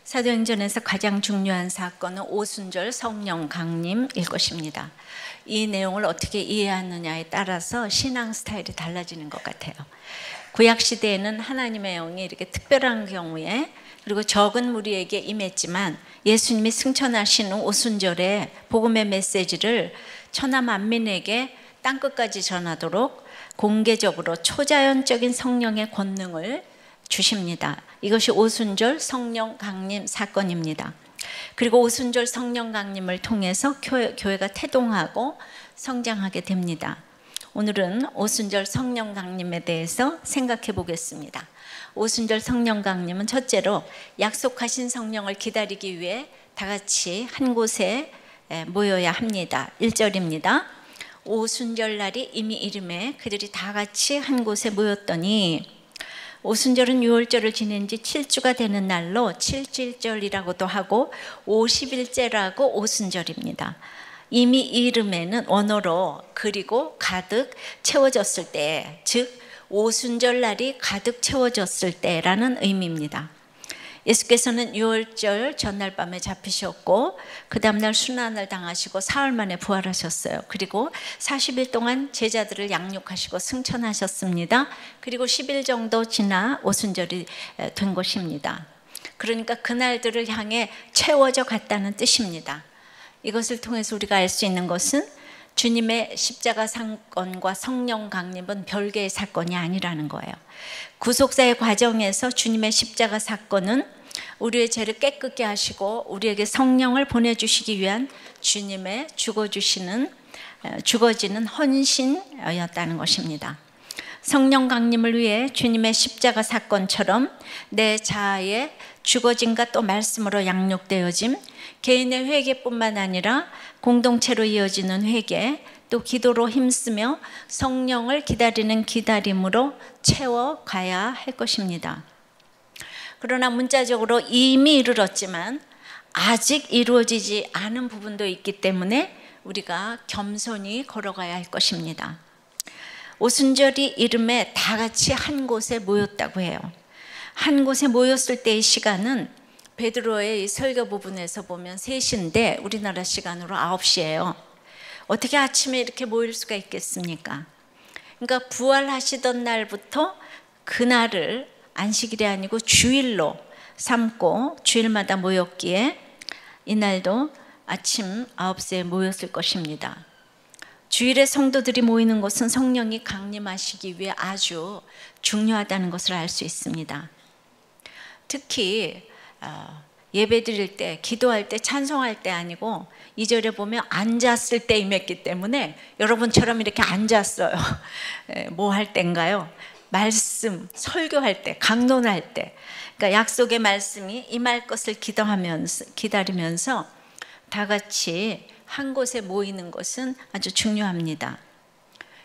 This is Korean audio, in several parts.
사도행전에서 가장 중요한 사건은 오순절 성령 강림일 것입니다. 이 내용을 어떻게 이해하느냐에 따라서 신앙 스타일이 달라지는 것 같아요. 구약 시대에는 하나님의 영이 이렇게 특별한 경우에 그리고 적은 무리에게 임했지만 예수님이 승천하신 후 오순절에 복음의 메시지를 천하 만민에게 땅끝까지 전하도록 공개적으로 초자연적인 성령의 권능을 주십니다. 이것이 오순절 성령 강림 사건입니다. 그리고 오순절 성령 강림을 통해서 교회가 태동하고 성장하게 됩니다. 오늘은 오순절 성령 강림에 대해서 생각해 보겠습니다. 오순절 성령 강림은 첫째로 약속하신 성령을 기다리기 위해 다 같이 한 곳에 모여야 합니다. 1절입니다. 오순절 날이 이미 이름에 그들이 다 같이 한 곳에 모였더니, 오순절은 유월절을 지낸 지 7주가 되는 날로 칠칠절이라고도 하고 50일째라고 오순절입니다. 이미 이름에는 원어로 그리고 가득 채워졌을 때, 즉 오순절 날이 가득 채워졌을 때라는 의미입니다. 예수께서는 유월절 전날 밤에 잡히셨고 그 다음날 순환을 당하시고 사흘 만에 부활하셨어요. 그리고 40일 동안 제자들을 양육하시고 승천하셨습니다. 그리고 10일 정도 지나 오순절이 된 것입니다. 그러니까 그날들을 향해 채워져 갔다는 뜻입니다. 이것을 통해서 우리가 알 수 있는 것은 주님의 십자가 사건과 성령 강림은 별개의 사건이 아니라는 거예요. 구속사의 과정에서 주님의 십자가 사건은 우리의 죄를 깨끗게 하시고 우리에게 성령을 보내주시기 위한 주님의 죽어지는 헌신이었다는 것입니다. 성령 강림을 위해 주님의 십자가 사건처럼 내 자아의 죽어짐과 또 말씀으로 양육되어짐, 개인의 회개뿐만 아니라 공동체로 이어지는 회개, 또 기도로 힘쓰며 성령을 기다리는 기다림으로 채워가야 할 것입니다. 그러나 문자적으로 이미 이르렀지만 아직 이루어지지 않은 부분도 있기 때문에 우리가 겸손히 걸어가야 할 것입니다. 오순절이 이름에 다 같이 한 곳에 모였다고 해요. 한 곳에 모였을 때의 시간은 베드로의 설교 부분에서 보면 3시인데 우리나라 시간으로 9시예요. 어떻게 아침에 이렇게 모일 수가 있겠습니까? 그러니까 부활하시던 날부터 그날을 안식일이 아니고 주일로 삼고 주일마다 모였기에 이날도 아침 9시에 모였을 것입니다. 주일에 성도들이 모이는 것은 성령이 강림하시기 위해 아주 중요하다는 것을 알 수 있습니다. 특히 예배 드릴 때, 기도할 때, 찬송할 때 아니고 2절에 보면 앉았을 때 임했기 때문에 여러분처럼 이렇게 앉았어요. 뭐 할 때인가요? 말씀, 설교할 때, 강론할 때, 그러니까 약속의 말씀이 임할 것을 기다리면서 다 같이 한 곳에 모이는 것은 아주 중요합니다.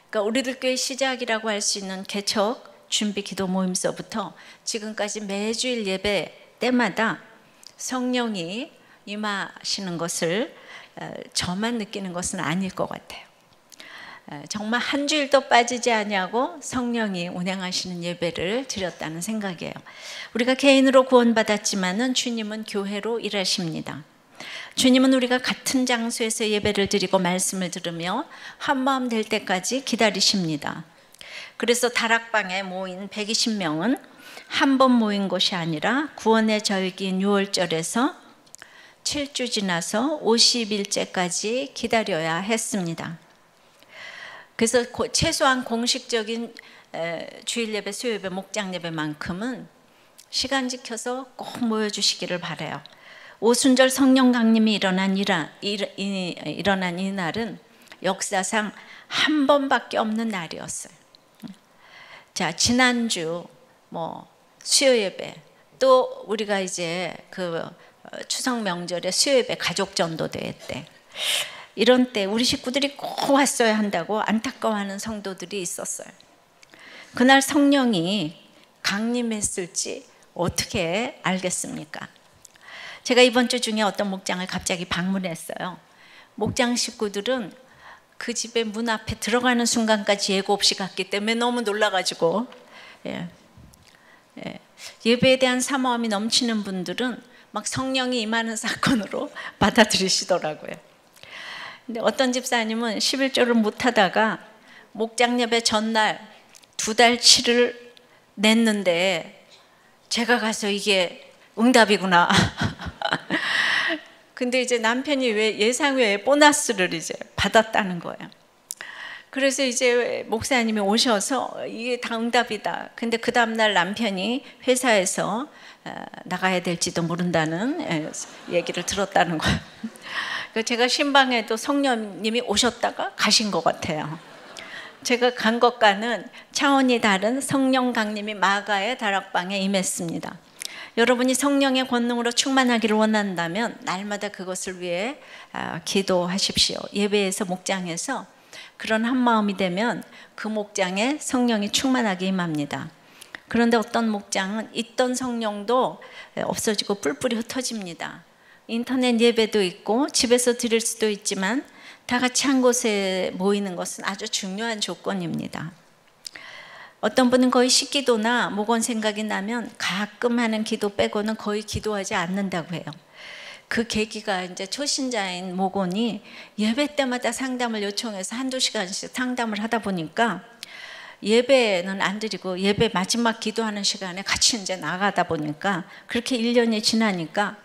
그러니까 우리들 교회 시작이라고 할 수 있는 개척 준비 기도 모임서부터 지금까지 매주일 예배 때마다 성령이 임하시는 것을 저만 느끼는 것은 아닐 것 같아요. 정말 한 주일도 빠지지 아니하고 성령이 운행하시는 예배를 드렸다는 생각이에요. 우리가 개인으로 구원받았지만은 주님은 교회로 일하십니다. 주님은 우리가 같은 장소에서 예배를 드리고 말씀을 들으며 한마음 될 때까지 기다리십니다. 그래서 다락방에 모인 120명은 한 번 모인 것이 아니라 구원의 절기인 유월절에서 7주 지나서 50일째까지 기다려야 했습니다. 그래서 최소한 공식적인 주일 예배, 수요 예배, 목장 예배만큼은 시간 지켜서 꼭 모여주시기를 바라요. 오순절 성령 강림이 일어난 이 날은 역사상 한 번밖에 없는 날이었어요. 자, 지난주 수요 예배, 또 우리가 이제 그 추석 명절에 수요 예배 가족 전도대회 때, 이런 때 우리 식구들이 꼭 왔어야 한다고 안타까워하는 성도들이 있었어요. 그날 성령이 강림했을지 어떻게 알겠습니까? 제가 이번 주 중에 어떤 목장을 갑자기 방문했어요. 목장 식구들은 그 집의 문 앞에 들어가는 순간까지 예고 없이 갔기 때문에 너무 놀라가지고 예배에 대한 사모함이 넘치는 분들은 막 성령이 임하는 사건으로 받아들이시더라고요. 근데 어떤 집사님은 11조를 못하다가 목장 예배 전날 2달치를 냈는데 제가 가서 이게 응답이구나. 근데 이제 남편이 왜 예상 외에 보너스를 이제 받았다는 거예요. 그래서 이제 목사님이 오셔서 이게 다 응답이다. 근데 그 다음날 남편이 회사에서 나가야 될지도 모른다는 얘기를 들었다는 거예요. 제가 신방에도 성령님이 오셨다가 가신 것 같아요. 제가 간 것과는 차원이 다른 성령 강림이 마가의 다락방에 임했습니다. 여러분이 성령의 권능으로 충만하기를 원한다면 날마다 그것을 위해 기도하십시오. 예배에서 목장에서 그런 한 마음이 되면 그 목장에 성령이 충만하게 임합니다. 그런데 어떤 목장은 있던 성령도 없어지고 뿔뿔이 흩어집니다. 인터넷 예배도 있고 집에서 드릴 수도 있지만 다 같이 한 곳에 모이는 것은 아주 중요한 조건입니다. 어떤 분은 거의 식기도나 목원 생각이 나면 가끔 하는 기도 빼고는 거의 기도하지 않는다고 해요. 그 계기가 이제 초신자인 목원이 예배 때마다 상담을 요청해서 1~2시간씩 상담을 하다 보니까 예배는 안 드리고 예배 마지막 기도하는 시간에 같이 이제 나가다 보니까 그렇게 1년이 지나니까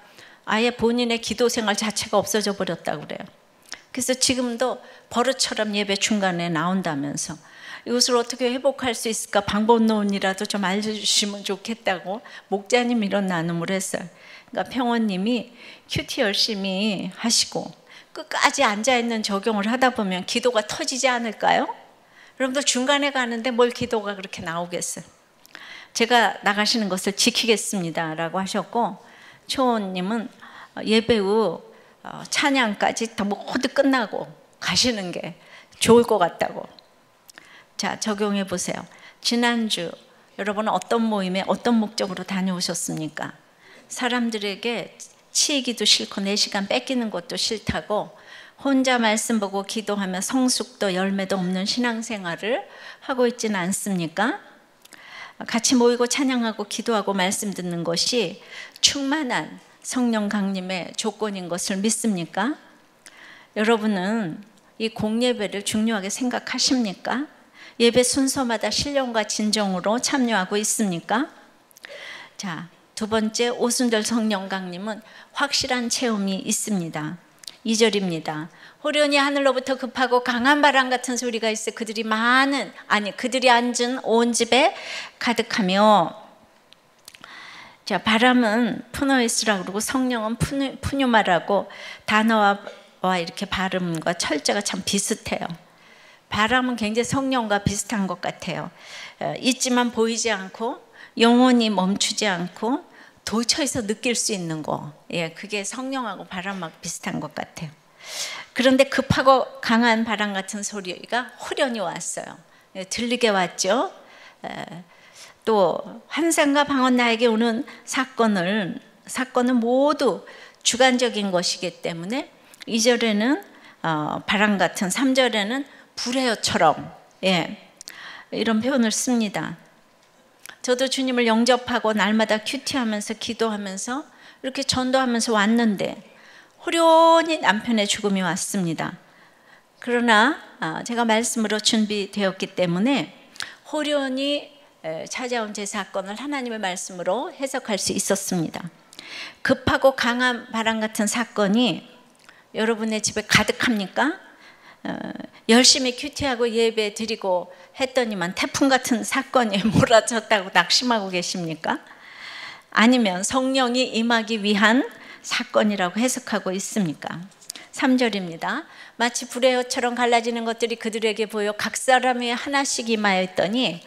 아예 본인의 기도 생활 자체가 없어져 버렸다고 그래요. 그래서 지금도 버릇처럼 예배 중간에 나온다면서 이것을 어떻게 회복할 수 있을까 방법론이라도 좀 알려주시면 좋겠다고 목자님 이런 나눔을 했어요. 그러니까 평원님이 큐티 열심히 하시고 끝까지 앉아있는 적용을 하다 보면 기도가 터지지 않을까요? 여러분들 중간에 가는데 뭘 기도가 그렇게 나오겠어요? 제가 나가시는 것을 지키겠습니다 라고 하셨고, 초원님은 예배 후 찬양까지 다 모두 끝나고 가시는 게 좋을 것 같다고. 자, 적용해 보세요. 지난주 여러분은 어떤 모임에 어떤 목적으로 다녀오셨습니까? 사람들에게 치이기도 싫고 4시간 뺏기는 것도 싫다고 혼자 말씀 보고 기도하며 성숙도 열매도 없는 신앙생활을 하고 있지는 않습니까? 같이 모이고 찬양하고 기도하고 말씀 듣는 것이 충만한 성령 강림의 조건인 것을 믿습니까? 여러분은 이 공예배를 중요하게 생각하십니까? 예배 순서마다 신령과 진정으로 참여하고 있습니까? 자, 2번째 오순절 성령 강림은 확실한 체험이 있습니다. 2절입니다. 호련히 하늘로부터 급하고 강한 바람 같은 소리가 있어 그들이 앉은 온 집에 가득하며. 자, 바람은 푸노이스라고 그러고 성령은 푸뉴마라고 단어와 이렇게 발음과 철자가 참 비슷해요. 바람은 굉장히 성령과 비슷한 것 같아요. 있지만 보이지 않고 영원히 멈추지 않고 도처에서 느낄 수 있는 거, 그게 성령하고 바람하고 비슷한 것 같아요. 그런데 급하고 강한 바람 같은 소리가 호련히 왔어요. 들리게 왔죠. 또 환상과 방언 나에게 오는 사건은 모두 주관적인 것이기 때문에 2절에는 바람 같은, 3절에는 불의어처럼, 이런 표현을 씁니다. 저도 주님을 영접하고 날마다 큐티하면서 기도하면서 이렇게 전도하면서 왔는데 호련히 남편의 죽음이 왔습니다. 그러나 제가 말씀으로 준비되었기 때문에 호련히 찾아온 제 사건을 하나님의 말씀으로 해석할 수 있었습니다. 급하고 강한 바람 같은 사건이 여러분의 집에 가득합니까? 열심히 큐티하고 예배 드리고 했더니만 태풍 같은 사건이 몰아쳤다고 낙심하고 계십니까? 아니면 성령이 임하기 위한 사건이라고 해석하고 있습니까? 3절입니다. 마치 불의 혀처럼 갈라지는 것들이 그들에게 보여 각 사람이 하나씩 임하였더니,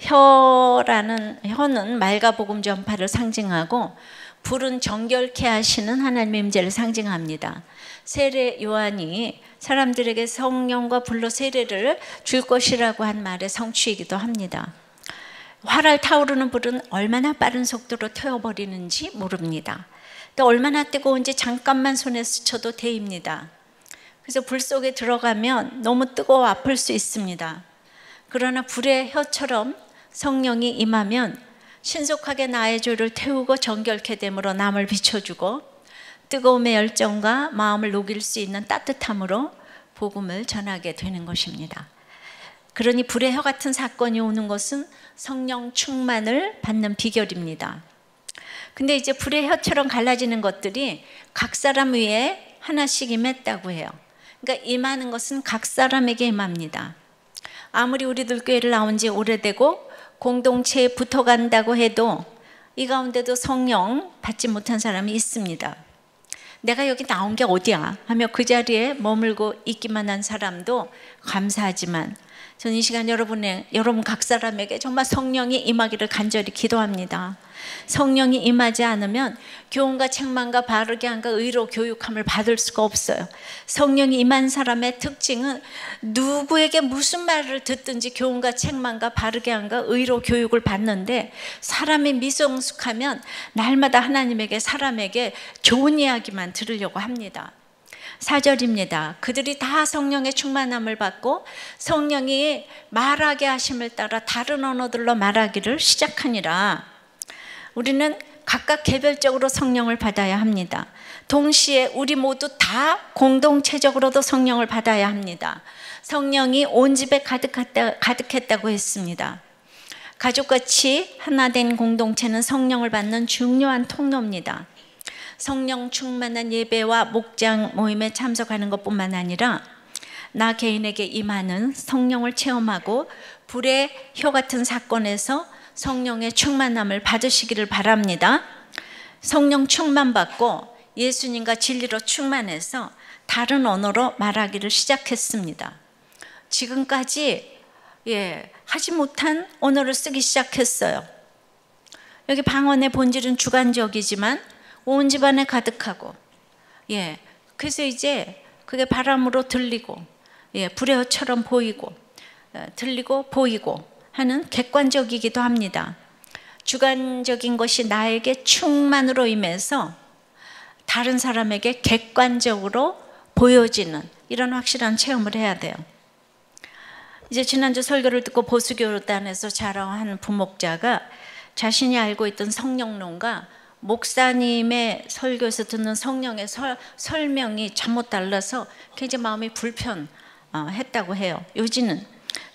혀는 말과 복음 전파를 상징하고 불은 정결케 하시는 하나님의 임재를 상징합니다. 세례 요한이 사람들에게 성령과 불로 세례를 줄 것이라고 한 말의 성취이기도 합니다. 활활 타오르는 불은 얼마나 빠른 속도로 태워버리는지 모릅니다. 또 얼마나 뜨거운지 잠깐만 손에 스쳐도 데입니다. 그래서 불 속에 들어가면 너무 뜨거워 아플 수 있습니다. 그러나 불의 혀처럼 성령이 임하면 신속하게 나의 죄를 태우고 정결케 됨으로 남을 비춰주고 뜨거움의 열정과 마음을 녹일 수 있는 따뜻함으로 복음을 전하게 되는 것입니다. 그러니 불의 혀 같은 사건이 오는 것은 성령 충만을 받는 비결입니다. 근데 이제 불의 혀처럼 갈라지는 것들이 각 사람 위에 하나씩 임했다고 해요. 그러니까 임하는 것은 각 사람에게 임합니다. 아무리 우리들 교회를 나온 지 오래되고 공동체에 붙어간다고 해도 이 가운데도 성령 받지 못한 사람이 있습니다. 내가 여기 나온 게 어디야 하며 그 자리에 머물고 있기만 한 사람도 감사하지만 저는 이 시간 여러분 각 사람에게 정말 성령이 임하기를 간절히 기도합니다. 성령이 임하지 않으면 교훈과 책망과 바르게 함과 의로 교육함을 받을 수가 없어요. 성령이 임한 사람의 특징은 누구에게 무슨 말을 듣든지 교훈과 책망과 바르게 함과 의로 교육을 받는데, 사람이 미성숙하면 날마다 하나님에게 사람에게 좋은 이야기만 들으려고 합니다. 4절입니다. 그들이 다 성령의 충만함을 받고 성령이 말하게 하심을 따라 다른 언어들로 말하기를 시작하니라. 우리는 각각 개별적으로 성령을 받아야 합니다. 동시에 우리 모두 다 공동체적으로도 성령을 받아야 합니다. 성령이 온 집에 가득했다고 했습니다. 가족같이 하나 된 공동체는 성령을 받는 중요한 통로입니다. 성령 충만한 예배와 목장 모임에 참석하는 것뿐만 아니라 나 개인에게 임하는 성령을 체험하고 불의 혀 같은 사건에서 성령의 충만함을 받으시기를 바랍니다. 성령 충만받고 예수님과 진리로 충만해서 다른 언어로 말하기를 시작했습니다. 지금까지 하지 못한 언어를 쓰기 시작했어요. 여기 방언의 본질은 주관적이지만 온 집안에 가득하고, 그래서 이제 그게 바람으로 들리고, 불의 혀처럼 보이고, 들리고 보이고 하는 객관적이기도 합니다. 주관적인 것이 나에게 충만으로 임해서 다른 사람에게 객관적으로 보여지는 이런 확실한 체험을 해야 돼요. 이제 지난주 설교를 듣고 보수교단에서 자랑한 부목자가 자신이 알고 있던 성령론과 목사님의 설교에서 듣는 성령의 설명이 잘못 달라서 굉장히 마음이 불편했다고 해요. 요지는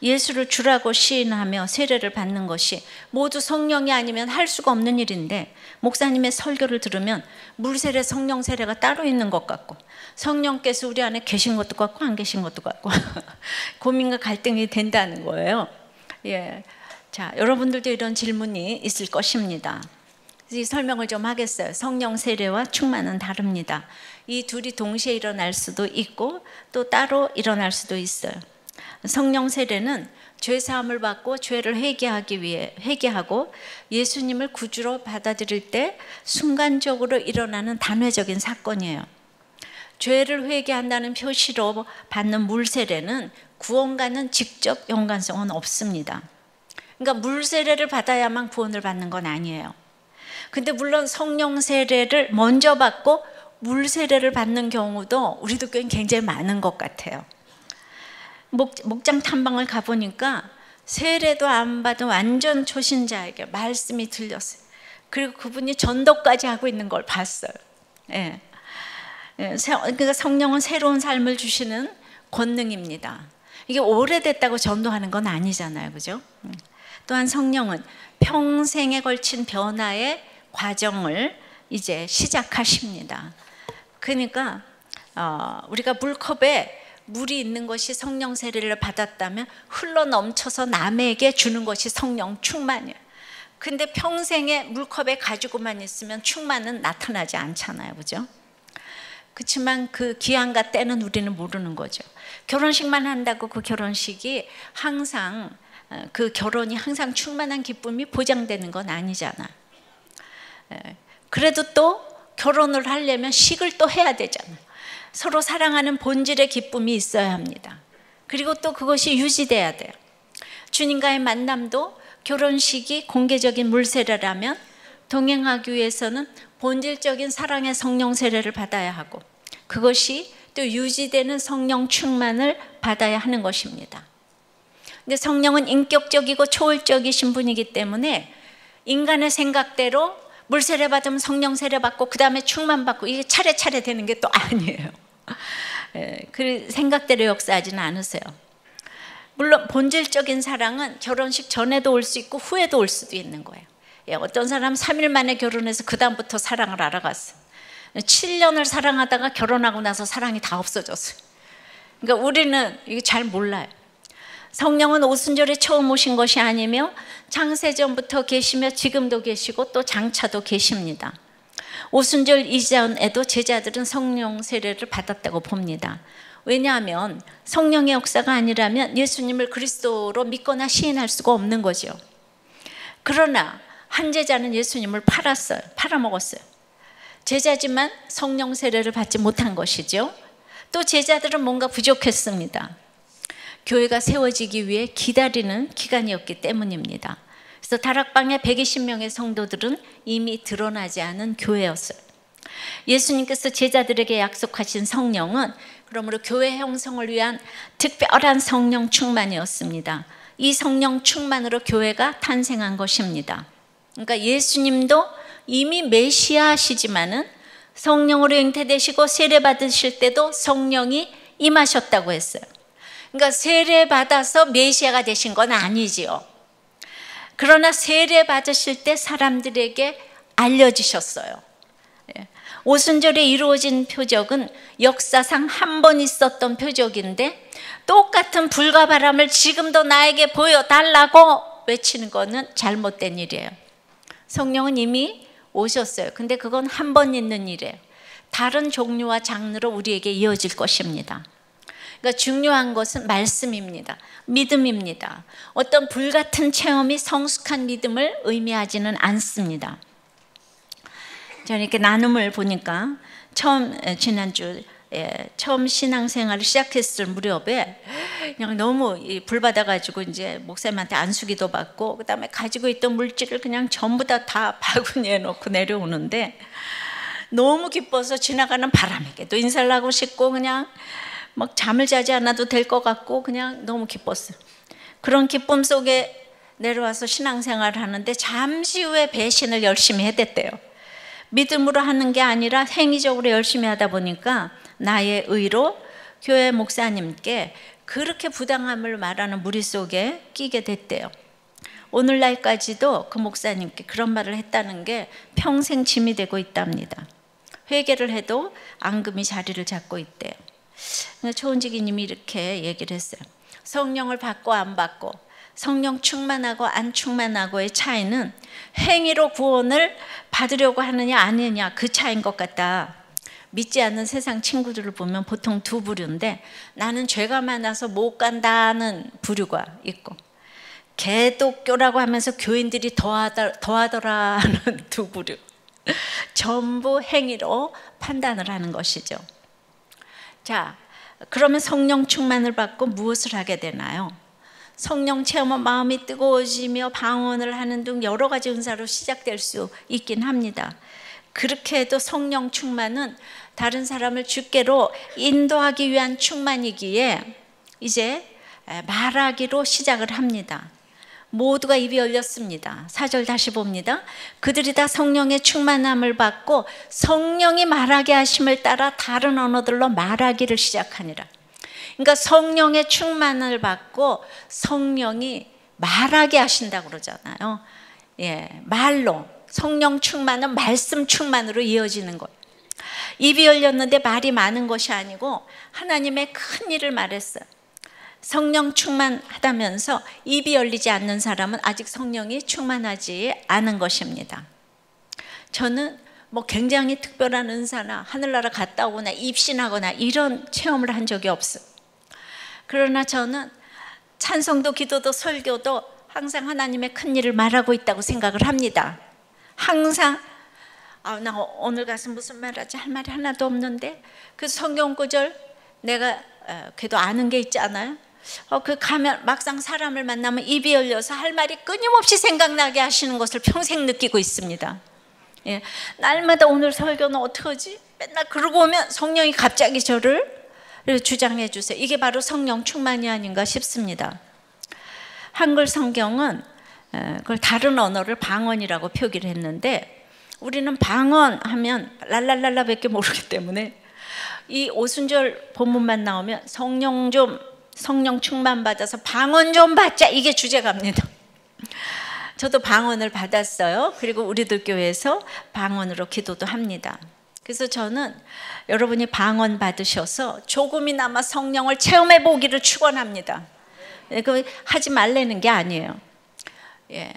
예수를 주라고 시인하며 세례를 받는 것이 모두 성령이 아니면 할 수가 없는 일인데, 목사님의 설교를 들으면 물세례, 성령 세례가 따로 있는 것 같고 성령께서 우리 안에 계신 것도 같고 안 계신 것도 같고 고민과 갈등이 된다는 거예요. 자, 여러분들도 이런 질문이 있을 것입니다. 이 설명을 좀 하겠어요. 성령 세례와 충만은 다릅니다. 이 둘이 동시에 일어날 수도 있고 또 따로 일어날 수도 있어요. 성령 세례는 죄 사함을 받고 죄를 회개하고 예수님을 구주로 받아들일 때 순간적으로 일어나는 단회적인 사건이에요. 죄를 회개한다는 표시로 받는 물 세례는 구원과는 직접 연관성은 없습니다. 그러니까 물 세례를 받아야만 구원을 받는 건 아니에요. 근데 물론 성령 세례를 먼저 받고 물 세례를 받는 경우도 우리도 굉장히 많은 것 같아요. 목장 탐방을 가보니까 세례도 안 받은 완전 초신자에게 말씀이 들렸어요. 그리고 그분이 전도까지 하고 있는 걸 봤어요. 그러니까 성령은 새로운 삶을 주시는 권능입니다. 이게 오래됐다고 전도하는 건 아니잖아요, 그죠? 또한 성령은 평생에 걸친 변화의 과정을 이제 시작하십니다. 그러니까 우리가 물컵에 물이 있는 것이 성령 세례를 받았다면 흘러 넘쳐서 남에게 주는 것이 성령 충만이에요. 근데 평생에 물컵에 가지고만 있으면 충만은 나타나지 않잖아요, 그죠? 그렇지만 그 기한과 때는 우리는 모르는 거죠. 결혼식만 한다고 그 결혼식이 항상 그 결혼이 항상 충만한 기쁨이 보장되는 건 아니잖아. 그래도 또 결혼을 하려면 식을 또 해야 되잖아. 서로 사랑하는 본질의 기쁨이 있어야 합니다. 그리고 또 그것이 유지돼야 돼요. 주님과의 만남도 결혼식이 공개적인 물세례라면 동행하기 위해서는 본질적인 사랑의 성령 세례를 받아야 하고 그것이 또 유지되는 성령 충만을 받아야 하는 것입니다. 근데 성령은 인격적이고 초월적이신 분이기 때문에 인간의 생각대로 물 세례 받으면 성령 세례 받고 그 다음에 충만 받고 이게 차례차례 되는 게 또 아니에요. 그 생각대로 역사하지는 않으세요. 물론 본질적인 사랑은 결혼식 전에도 올 수 있고 후에도 올 수도 있는 거예요. 어떤 사람은 3일 만에 결혼해서 그 다음부터 사랑을 알아갔어요. 7년을 사랑하다가 결혼하고 나서 사랑이 다 없어졌어요. 그러니까 우리는 이게 잘 몰라요. 성령은 오순절에 처음 오신 것이 아니며 창세전부터 계시며 지금도 계시고 또 장차도 계십니다. 오순절 이전에도 제자들은 성령 세례를 받았다고 봅니다. 왜냐하면 성령의 역사가 아니라면 예수님을 그리스도로 믿거나 시인할 수가 없는 거죠. 그러나 한 제자는 예수님을 팔아먹었어요. 제자지만 성령 세례를 받지 못한 것이죠. 또 제자들은 뭔가 부족했습니다. 교회가 세워지기 위해 기다리는 기간이었기 때문입니다. 그래서 다락방에 120명의 성도들은 이미 드러나지 않은 교회였어요. 예수님께서 제자들에게 약속하신 성령은 그러므로 교회 형성을 위한 특별한 성령 충만이었습니다. 이 성령 충만으로 교회가 탄생한 것입니다. 그러니까 예수님도 이미 메시아시지만은 성령으로 잉태되시고 세례 받으실 때도 성령이 임하셨다고 했어요. 그러니까 세례 받아서 메시아가 되신 건 아니지요. 그러나 세례 받으실 때 사람들에게 알려지셨어요. 오순절에 이루어진 표적은 역사상 한 번 있었던 표적인데 똑같은 불과 바람을 지금도 나에게 보여달라고 외치는 것은 잘못된 일이에요. 성령은 이미 오셨어요. 근데 그건 한 번 있는 일이에요. 다른 종류와 장르로 우리에게 이어질 것입니다. 그러니까 중요한 것은 말씀입니다. 믿음입니다. 어떤 불같은 체험이 성숙한 믿음을 의미하지는 않습니다. 저는 이렇게 나눔을 보니까 지난주 처음 신앙생활을 시작했을 무렵에 그냥 너무 불 받아가지고 이제 목사님한테 안수기도 받고 그다음에 가지고 있던 물질을 그냥 전부 다 바구니에 넣고 내려오는데 너무 기뻐서 지나가는 바람에게도 인사를 하고 싶고 그냥 막 잠을 자지 않아도 될 것 같고 그냥 너무 기뻤어요. 그런 기쁨 속에 내려와서 신앙생활을 하는데 잠시 후에 배신을 열심히 해댔대요. 믿음으로 하는 게 아니라 행위적으로 열심히 하다 보니까 나의 의로 교회 목사님께 그렇게 부당함을 말하는 무리 속에 끼게 됐대요. 오늘날까지도 그 목사님께 그런 말을 했다는 게 평생 짐이 되고 있답니다. 회개를 해도 앙금이 자리를 잡고 있대요. 초은지기님이 이렇게 얘기를 했어요. 성령을 받고 안 받고 성령 충만하고 안 충만하고의 차이는 행위로 구원을 받으려고 하느냐 아니냐 그 차이인 것 같다. 믿지 않는 세상 친구들을 보면 보통 두 부류인데 나는 죄가 많아서 못 간다는 부류가 있고 개독교라고 하면서 교인들이 더하더라 하는 두 부류. 전부 행위로 판단을 하는 것이죠. 자, 그러면 성령 충만을 받고 무엇을 하게 되나요? 성령 체험은 마음이 뜨거워지며 방언을 하는 등 여러 가지 은사로 시작될 수 있긴 합니다. 그렇게 해도 성령 충만은 다른 사람을 주께로 인도하기 위한 충만이기에 이제 말하기로 시작을 합니다. 모두가 입이 열렸습니다. 4절 다시 봅니다. 그들이 다 성령의 충만함을 받고 성령이 말하게 하심을 따라 다른 언어들로 말하기를 시작하니라. 그러니까 성령의 충만을 받고 성령이 말하게 하신다고 그러잖아요. 말로 성령 충만은 말씀 충만으로 이어지는 거예요. 입이 열렸는데 말이 많은 것이 아니고 하나님의 큰 일을 말했어요. 성령 충만하다면서 입이 열리지 않는 사람은 아직 성령이 충만하지 않은 것입니다. 저는 굉장히 특별한 은사나 하늘나라 갔다 오거나 입신하거나 이런 체험을 한 적이 없어요. 그러나 저는 찬송도 기도도 설교도 항상 하나님의 큰 일을 말하고 있다고 생각을 합니다. 항상 나 오늘 가서 무슨 말하지 할 말이 하나도 없는데 그 성경 구절 내가 그래도 아는 게 있잖아요. 그 가면 막상 사람을 만나면 입이 열려서 할 말이 끊임없이 생각나게 하시는 것을 평생 느끼고 있습니다. 날마다 오늘 설교는 어떡하지? 맨날 그러고 오면 성령이 갑자기 저를 주장해 주세요. 이게 바로 성령 충만이 아닌가 싶습니다. 한글 성경은 그걸 다른 언어를 방언이라고 표기를 했는데 우리는 방언하면 랄랄랄라밖에 모르기 때문에 이 오순절 본문만 나오면 성령 충만 받아서 방언 좀 받자, 이게 주제가입니다. 저도 방언을 받았어요. 그리고 우리들 교회에서 방언으로 기도도 합니다. 그래서 저는 여러분이 방언 받으셔서 조금이나마 성령을 체험해 보기를 축원합니다. 그 하지 말라는 게 아니에요. 예.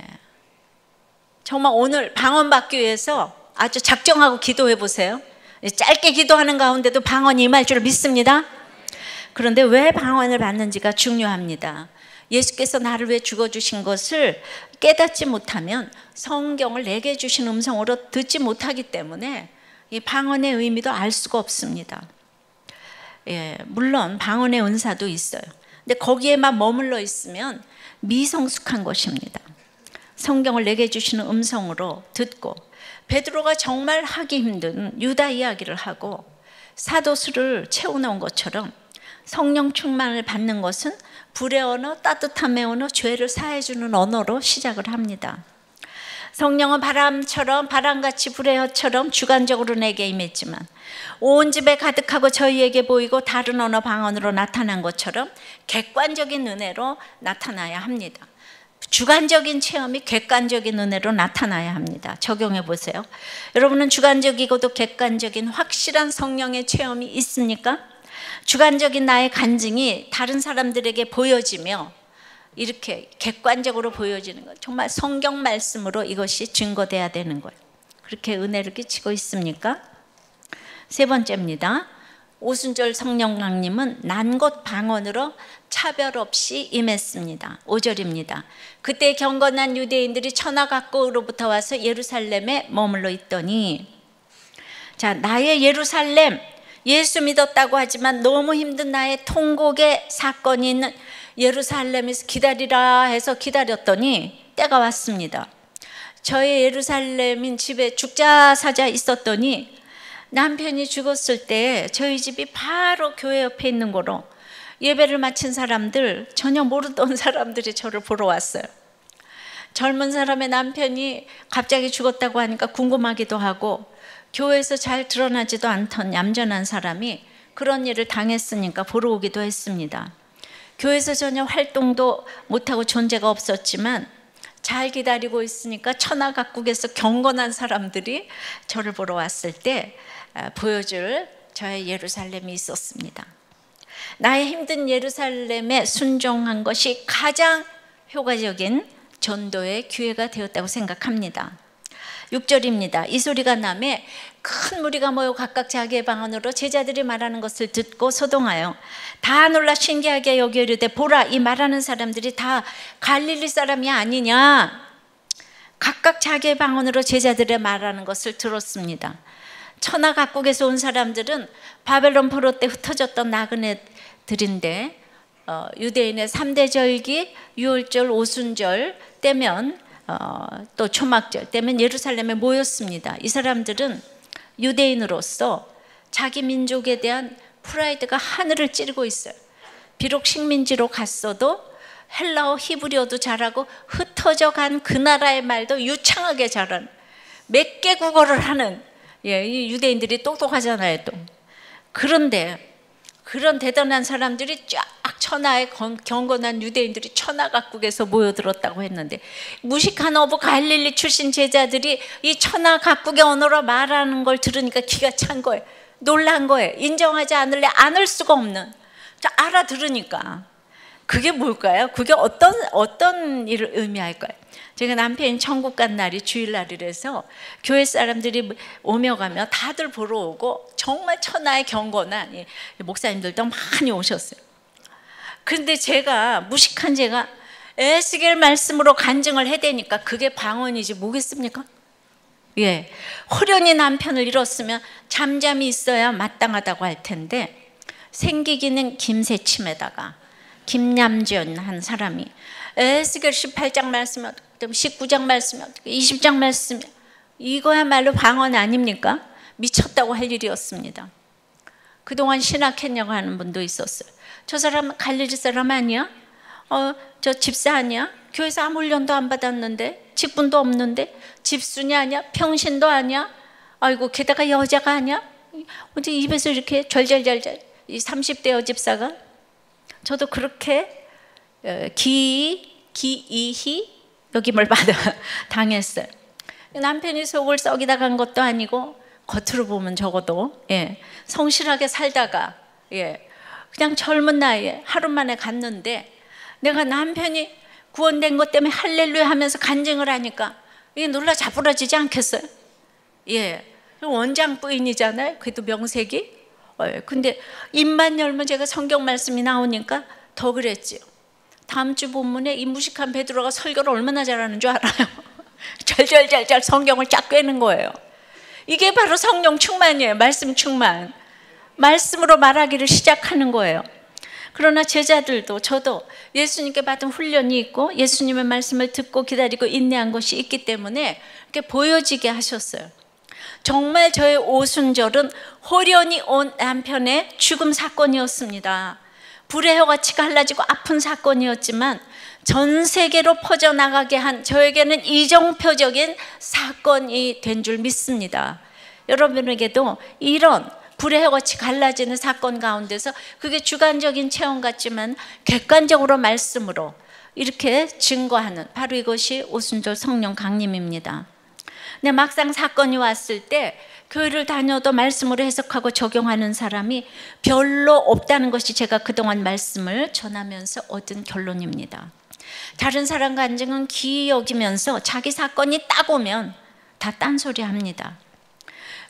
정말 오늘 방언 받기 위해서 아주 작정하고 기도해 보세요. 짧게 기도하는 가운데도 방언이 임할 줄 믿습니다. 그런데 왜 방언을 받는지가 중요합니다. 예수께서 나를 위해 죽어주신 것을 깨닫지 못하면 성경을 내게 주신 음성으로 듣지 못하기 때문에 이 방언의 의미도 알 수가 없습니다. 예, 물론 방언의 은사도 있어요. 근데 거기에만 머물러 있으면 미성숙한 것입니다. 성경을 내게 주시는 음성으로 듣고, 베드로가 정말 하기 힘든 유다 이야기를 하고 사도수를 채워놓은 것처럼 성령 충만을 받는 것은 불의 언어, 따뜻함의 언어, 죄를 사해주는 언어로 시작을 합니다. 성령은 바람같이 불의 혀처럼 주관적으로 내게 임했지만 온 집에 가득하고 저희에게 보이고 다른 언어 방언으로 나타난 것처럼 객관적인 은혜로 나타나야 합니다. 주관적인 체험이 객관적인 은혜로 나타나야 합니다. 적용해 보세요. 여러분은 주관적이고도 객관적인 확실한 성령의 체험이 있습니까? 주관적인 나의 간증이 다른 사람들에게 보여지며 이렇게 객관적으로 보여지는 것, 정말 성경 말씀으로 이것이 증거돼야 되는 거예요. 그렇게 은혜를 끼치고 있습니까? 세 번째입니다. 오순절 성령 강림은 난곳 방언으로 차별 없이 임했습니다. 5절입니다. 그때 경건한 유대인들이 천하각국으로부터 와서 예루살렘에 머물러 있더니, 자, 나의 예루살렘, 예수 믿었다고 하지만 너무 힘든 나의 통곡의 사건이 있는 예루살렘에서 기다리라 해서 기다렸더니 때가 왔습니다. 저의 예루살렘인 집에 죽자 사자 있었더니 남편이 죽었을 때 저희 집이 바로 교회 옆에 있는 거로 예배를 마친 사람들, 전혀 모르던 사람들이 저를 보러 왔어요. 젊은 사람의 남편이 갑자기 죽었다고 하니까 궁금하기도 하고, 교회에서 잘 드러나지도 않던 얌전한 사람이 그런 일을 당했으니까 보러 오기도 했습니다. 교회에서 전혀 활동도 못하고 존재가 없었지만 잘 기다리고 있으니까 천하각국에서 경건한 사람들이 저를 보러 왔을 때 보여줄 저의 예루살렘이 있었습니다. 나의 힘든 예루살렘에 순종한 것이 가장 효과적인 전도의 기회가 되었다고 생각합니다. 6절입니다. 이 소리가 나매 큰 무리가 모여 각각 자기의 방언으로 제자들이 말하는 것을 듣고 소동하여 다 놀라 신기하게 여겨 이르되, 보라, 이 말하는 사람들이 다 갈릴리 사람이 아니냐. 각각 자기의 방언으로 제자들의 말하는 것을 들었습니다. 천하각국에서 온 사람들은 바벨론 포로 때 흩어졌던 나그네들인데 유대인의 3대 절기, 유월절, 오순절 때면 또 초막절 때면 예루살렘에 모였습니다. 이 사람들은 유대인으로서 자기 민족에 대한 프라이드가 하늘을 찌르고 있어요. 비록 식민지로 갔어도 헬라어, 히브리어도 잘하고 흩어져 간 그 나라의 말도 유창하게 잘하는, 몇 개 국어를 하는, 이 유대인들이 똑똑하잖아요 또. 그런데 그런 대단한 사람들이 쫙 천하의 경건한 유대인들이 천하각국에서 모여들었다고 했는데, 무식한 어부 갈릴리 출신 제자들이 이 천하각국의 언어로 말하는 걸 들으니까 기가 찬 거예요. 놀란 거예요. 인정하지 않을래 않을 수가 없는. 알아들으니까. 그게 뭘까요? 그게 어떤 일을 의미할까요? 제가 남편이 천국 간 날이 주일날이라서 교회 사람들이 오며 가며 다들 보러 오고 정말 천하의 경건한 목사님들도 많이 오셨어요. 그런데 제가 무식한 제가 에스겔 말씀으로 간증을 해대니까 그게 방언이지 뭐겠습니까? 예, 호련히 남편을 잃었으면 잠잠히 있어야 마땅하다고 할 텐데, 생기기는 김새침에다가 김얌전 한 사람이 에스겔 18장 말씀이 어떻게, 19장 말씀이 어떻게, 20장 말씀이, 이거야말로 방언 아닙니까? 미쳤다고 할 일이었습니다. 그동안 신학했냐고 하는 분도 있었어요. 저 사람 갈릴리 사람 아니야? 저 집사 아니야? 교회에서 아무 훈련도 안 받았는데, 직분도 없는데, 집순이 아니야? 평신도 아니야? 아이고, 게다가 여자가 아니야? 어제 입에서 이렇게 절절절절, 이 30대 여집사가. 저도 그렇게 기이히 여김을 받아 당했어요. 남편이 속을 썩이다 간 것도 아니고, 겉으로 보면 적어도 성실하게 살다가 그냥 젊은 나이에 하루 만에 갔는데, 내가 남편이 구원된 것 때문에 할렐루야 하면서 간증을 하니까 이게 놀라 자부러지지 않겠어요? 원장 부인이잖아요. 그래도 명색이. 근데 입만 열면 제가 성경 말씀이 나오니까 더 그랬지요. 다음 주 본문에 이 무식한 베드로가 설교를 얼마나 잘하는 줄 알아요? 절절절절 성경을 쫙 꿰는 거예요. 이게 바로 성령 충만이에요. 말씀 충만. 말씀으로 말하기를 시작하는 거예요. 그러나 제자들도, 저도 예수님께 받은 훈련이 있고 예수님의 말씀을 듣고 기다리고 인내한 것이 있기 때문에 이렇게 보여지게 하셨어요. 정말 저의 오순절은 호련히 온 남편의 죽음 사건이었습니다. 불의 혀같이 갈라지고 아픈 사건이었지만 전 세계로 퍼져나가게 한 저에게는 이정표적인 사건이 된 줄 믿습니다. 여러분에게도 이런 불의 혀같이 갈라지는 사건 가운데서, 그게 주관적인 체험 같지만 객관적으로 말씀으로 이렇게 증거하는, 바로 이것이 오순절 성령 강림입니다. 근데 막상 사건이 왔을 때 교회를 다녀도 말씀으로 해석하고 적용하는 사람이 별로 없다는 것이 제가 그동안 말씀을 전하면서 얻은 결론입니다. 다른 사람 간증은 기이 여기면서 자기 사건이 딱 오면 다 딴소리 합니다.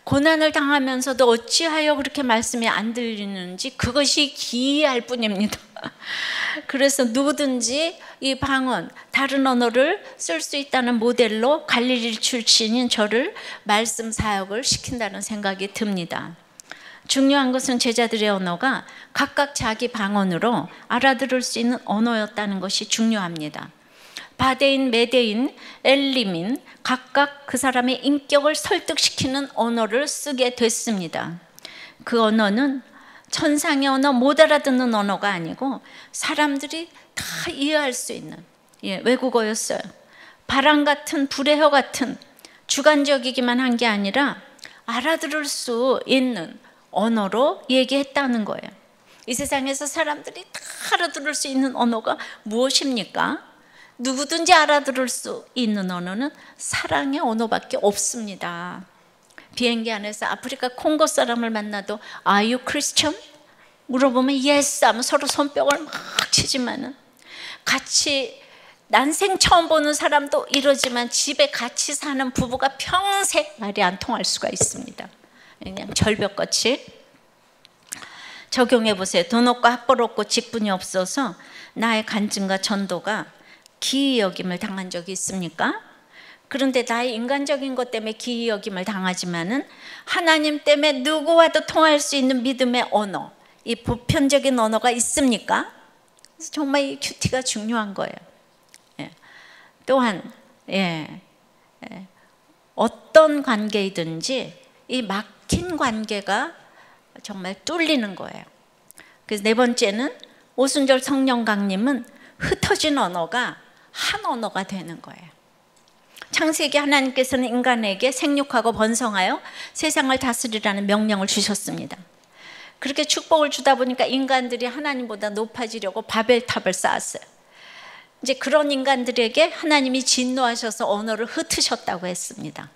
고난을 당하면서도 어찌하여 그렇게 말씀이 안 들리는지 그것이 기이할 뿐입니다. 그래서 누구든지 이 방언, 다른 언어를 쓸 수 있다는 모델로 갈릴리 출신인 저를 말씀 사역을 시킨다는 생각이 듭니다. 중요한 것은 제자들의 언어가 각각 자기 방언으로 알아들을 수 있는 언어였다는 것이 중요합니다. 바데인, 메데인, 엘림인 각각 그 사람의 인격을 설득시키는 언어를 쓰게 됐습니다. 그 언어는 천상의 언어, 못 알아듣는 언어가 아니고 사람들이 다 이해할 수 있는 외국어였어요. 바람 같은, 불의 혀 같은 주관적이기만 한 게 아니라 알아들을 수 있는 언어로 얘기했다는 거예요. 이 세상에서 사람들이 다 알아들을 수 있는 언어가 무엇입니까? 누구든지 알아들을 수 있는 언어는 사랑의 언어밖에 없습니다. 비행기 안에서 아프리카 콩고 사람을 만나도 Are you Christian? 물어보면 Yes 하면 서로 손뼉을 막 치지만은, 같이 난생 처음 보는 사람도 이러지만 집에 같이 사는 부부가 평생 말이 안 통할 수가 있습니다. 그냥 절벽같이. 적용해 보세요. 돈 없고 학벌 없고 직분이 없어서 나의 간증과 전도가 기이 여김을 당한 적이 있습니까? 그런데 나의 인간적인 것 때문에 기이 여김을 당하지만은 하나님 때문에 누구와도 통할 수 있는 믿음의 언어, 이 보편적인 언어가 있습니까? 그래서 정말 이 큐티가 중요한 거예요. 또한 어떤 관계이든지 이 막힌 관계가 정말 뚫리는 거예요. 그래서 네 번째는 오순절 성령 강림은 흩어진 언어가 한 언어가 되는 거예요. 창세기 하나님께서는 인간에게 생육하고 번성하여 세상을 다스리라는 명령을 주셨습니다. 그렇게 축복을 주다 보니까 인간들이 하나님보다 높아지려고 바벨탑을 쌓았어요. 이제 그런 인간들에게 하나님이 진노하셔서 언어를 흩으셨다고 했습니다.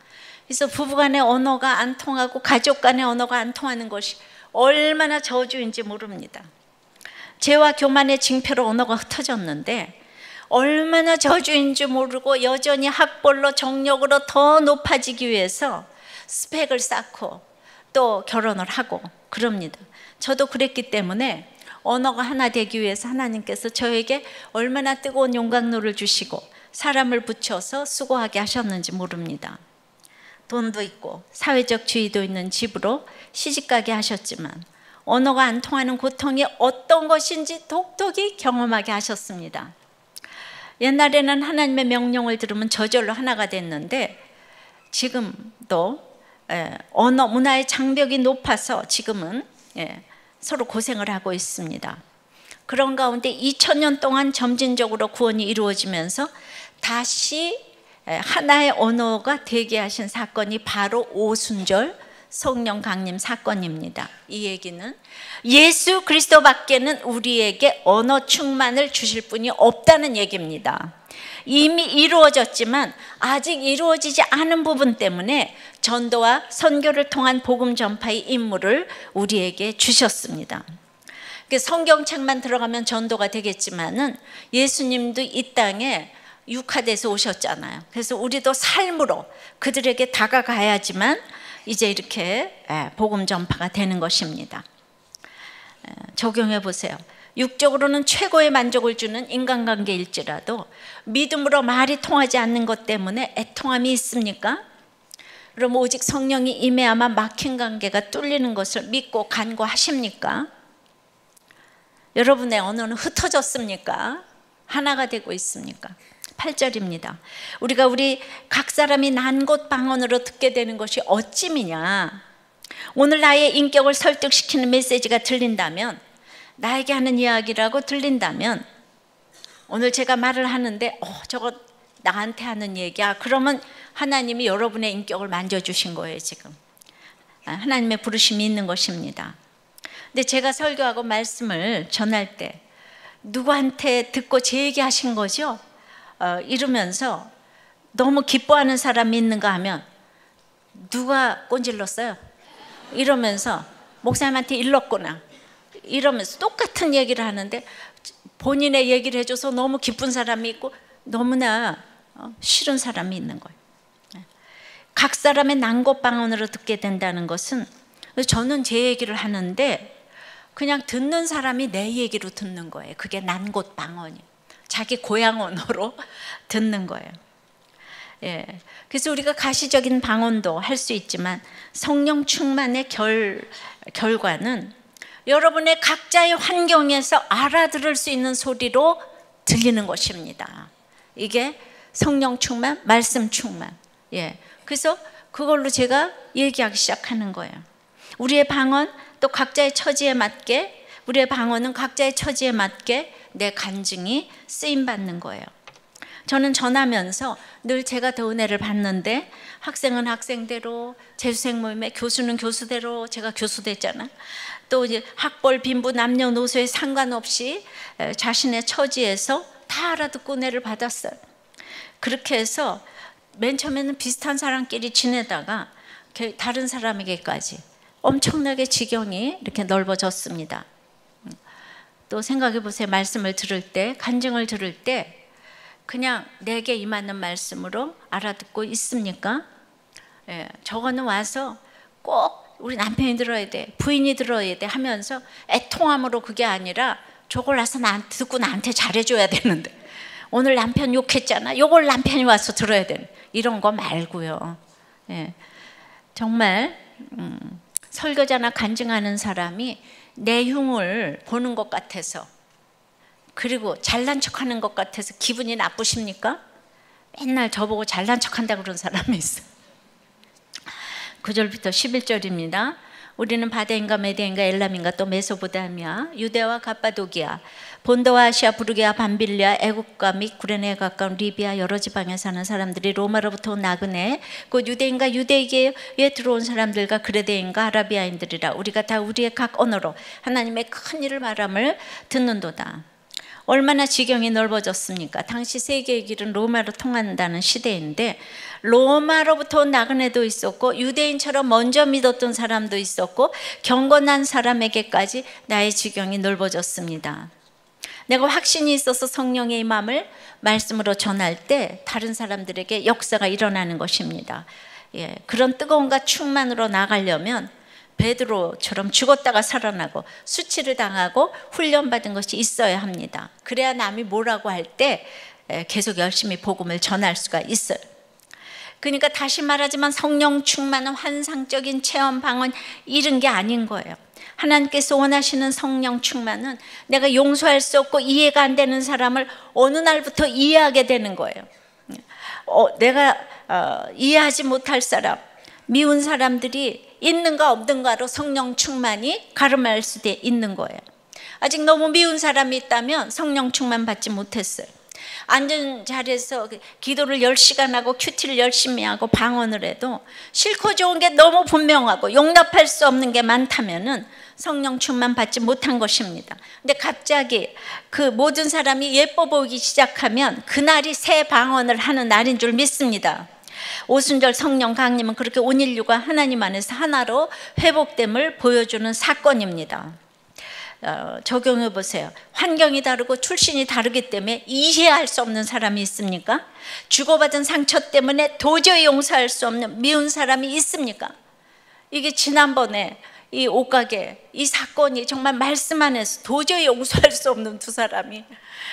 그래서 부부간의 언어가 안 통하고 가족 간의 언어가 안 통하는 것이 얼마나 저주인지 모릅니다. 죄와 교만의 징표로 언어가 흩어졌는데 얼마나 저주인지 모르고 여전히 학벌로 정력으로 더 높아지기 위해서 스펙을 쌓고 또 결혼을 하고 그럽니다. 저도 그랬기 때문에 언어가 하나 되기 위해서 하나님께서 저에게 얼마나 뜨거운 용광로를 주시고 사람을 붙여서 수고하게 하셨는지 모릅니다. 돈도 있고 사회적 지위도 있는 집으로 시집가게 하셨지만 언어가 안 통하는 고통이 어떤 것인지 독특히 경험하게 하셨습니다. 옛날에는 하나님의 명령을 들으면 저절로 하나가 됐는데 지금도 언어 문화의 장벽이 높아서 지금은 서로 고생을 하고 있습니다. 그런 가운데 2000년 동안 점진적으로 구원이 이루어지면서 다시 하나의 언어가 되게 하신 사건이 바로 오순절 성령 강림 사건입니다. 이 얘기는 예수 그리스도밖에는 우리에게 언어 충만을 주실 분이 없다는 얘기입니다. 이미 이루어졌지만 아직 이루어지지 않은 부분 때문에 전도와 선교를 통한 복음 전파의 임무를 우리에게 주셨습니다. 성경책만 들어가면 전도가 되겠지만은 예수님도 이 땅에 육화돼서 오셨잖아요. 그래서 우리도 삶으로 그들에게 다가가야지만 이제 이렇게 복음 전파가 되는 것입니다. 적용해 보세요. 육적으로는 최고의 만족을 주는 인간관계일지라도 믿음으로 말이 통하지 않는 것 때문에 애통함이 있습니까? 그럼 오직 성령이 임해야만 막힌 관계가 뚫리는 것을 믿고 간구하십니까? 여러분의 언어는 흩어졌습니까? 하나가 되고 있습니까? 8절입니다. 우리가 우리 각 사람이 난 곳 방언으로 듣게 되는 것이 어찌미냐? 오늘 나의 인격을 설득시키는 메시지가 들린다면, 나에게 하는 이야기라고 들린다면, 오늘 제가 말을 하는데 저거 나한테 하는 얘기야. 그러면 하나님이 여러분의 인격을 만져주신 거예요. 지금 하나님의 부르심이 있는 것입니다. 근데 제가 설교하고 말씀을 전할 때 누구한테 듣고 제 얘기 하신 거죠? 이러면서 너무 기뻐하는 사람이 있는가 하면 누가 꼰질렀어요? 이러면서 목사님한테 일렀구나 이러면서 똑같은 얘기를 하는데 본인의 얘기를 해줘서 너무 기쁜 사람이 있고 너무나 싫은 사람이 있는 거예요. 각 사람의 난 곳 방언으로 듣게 된다는 것은, 저는 제 얘기를 하는데 그냥 듣는 사람이 내 얘기로 듣는 거예요. 그게 난 곳 방언이 자기 고향 언어로 듣는 거예요. 그래서 우리가 가시적인 방언도 할 수 있지만 성령 충만의 결과는 여러분의 각자의 환경에서 알아들을 수 있는 소리로 들리는 것입니다. 이게 성령 충만, 말씀 충만. 그래서 그걸로 제가 얘기하기 시작하는 거예요. 우리의 방언, 또 각자의 처지에 맞게, 우리의 방언은 각자의 처지에 맞게 내 간증이 쓰임받는 거예요. 저는 전하면서 늘 제가 더 은혜를 받는데, 학생은 학생대로, 재수생 모임에 교수는 교수대로, 제가 교수 됐잖아. 또 이제 학벌, 빈부, 남녀노소에 상관없이 자신의 처지에서 다 알아듣고 은혜를 받았어요. 그렇게 해서 맨 처음에는 비슷한 사람끼리 지내다가 다른 사람에게까지 엄청나게 지경이 이렇게 넓어졌습니다. 또 생각해 보세요. 말씀을 들을 때, 간증을 들을 때 그냥 내게 임하는 말씀으로 알아듣고 있습니까? 저거는 와서 꼭 우리 남편이 들어야 돼, 부인이 들어야 돼 하면서 애통함으로, 그게 아니라 저걸 와서 듣고 나한테 잘해줘야 되는데, 오늘 남편 욕했잖아, 요걸 남편이 와서 들어야 되는, 이런 거 말고요. 정말 설교자나 간증하는 사람이 내 흉을 보는 것 같아서, 그리고 잘난 척하는 것 같아서 기분이 나쁘십니까? 맨날 저보고 잘난 척한다고 그런 사람이 있어요. 9절부터 11절입니다. 우리는 바다인가 메대인가 엘람인가 또 메소포타미아, 유대와 갑바도기아, 본도와 아시아, 부르기아, 밤빌리아, 애국과 및 구레네에 가까운 리비아 여러 지방에 사는 사람들이 로마로부터 온 나그네, 곧 유대인과 유대계에 들어온 사람들과 그레데인과 아라비아인들이라. 우리가 다 우리의 각 언어로 하나님의 큰 일을 말함을 듣는도다. 얼마나 지경이 넓어졌습니까? 당시 세계의 길은 로마로 통한다는 시대인데, 로마로부터 온 나그네도 있었고, 유대인처럼 먼저 믿었던 사람도 있었고, 경건한 사람에게까지 나의 지경이 넓어졌습니다. 내가 확신이 있어서 성령의 임함을 말씀으로 전할 때 다른 사람들에게 역사가 일어나는 것입니다. 그런 뜨거움과 충만으로 나가려면 베드로처럼 죽었다가 살아나고 수치를 당하고 훈련받은 것이 있어야 합니다. 그래야 남이 뭐라고 할 때 계속 열심히 복음을 전할 수가 있어요. 그러니까 다시 말하지만 성령 충만은 환상적인 체험, 방언 이런 게 아닌 거예요. 하나님께서 원하시는 성령 충만은 내가 용서할 수 없고 이해가 안 되는 사람을 어느 날부터 이해하게 되는 거예요. 내가 이해하지 못할 사람, 미운 사람들이 있는가 없는가로 성령 충만이 가름할 수도 있는 거예요. 아직 너무 미운 사람이 있다면 성령 충만 받지 못했어요. 앉은 자리에서 기도를 10시간 하고 큐티를 열심히 하고 방언을 해도 싫고 좋은 게 너무 분명하고 용납할 수 없는 게 많다면은 성령 충만 받지 못한 것입니다. 근데 갑자기 그 모든 사람이 예뻐 보이기 시작하면 그날이 새 방언을 하는 날인 줄 믿습니다. 오순절 성령 강림은 그렇게 온 인류가 하나님 안에서 하나로 회복됨을 보여주는 사건입니다. 적용해 보세요. 환경이 다르고 출신이 다르기 때문에 이해할 수 없는 사람이 있습니까? 주고받은 상처 때문에 도저히 용서할 수 없는 미운 사람이 있습니까? 이게 지난번에 이 옷가게 이 사건이 정말 말씀 안에서 도저히 용서할 수 없는 두 사람이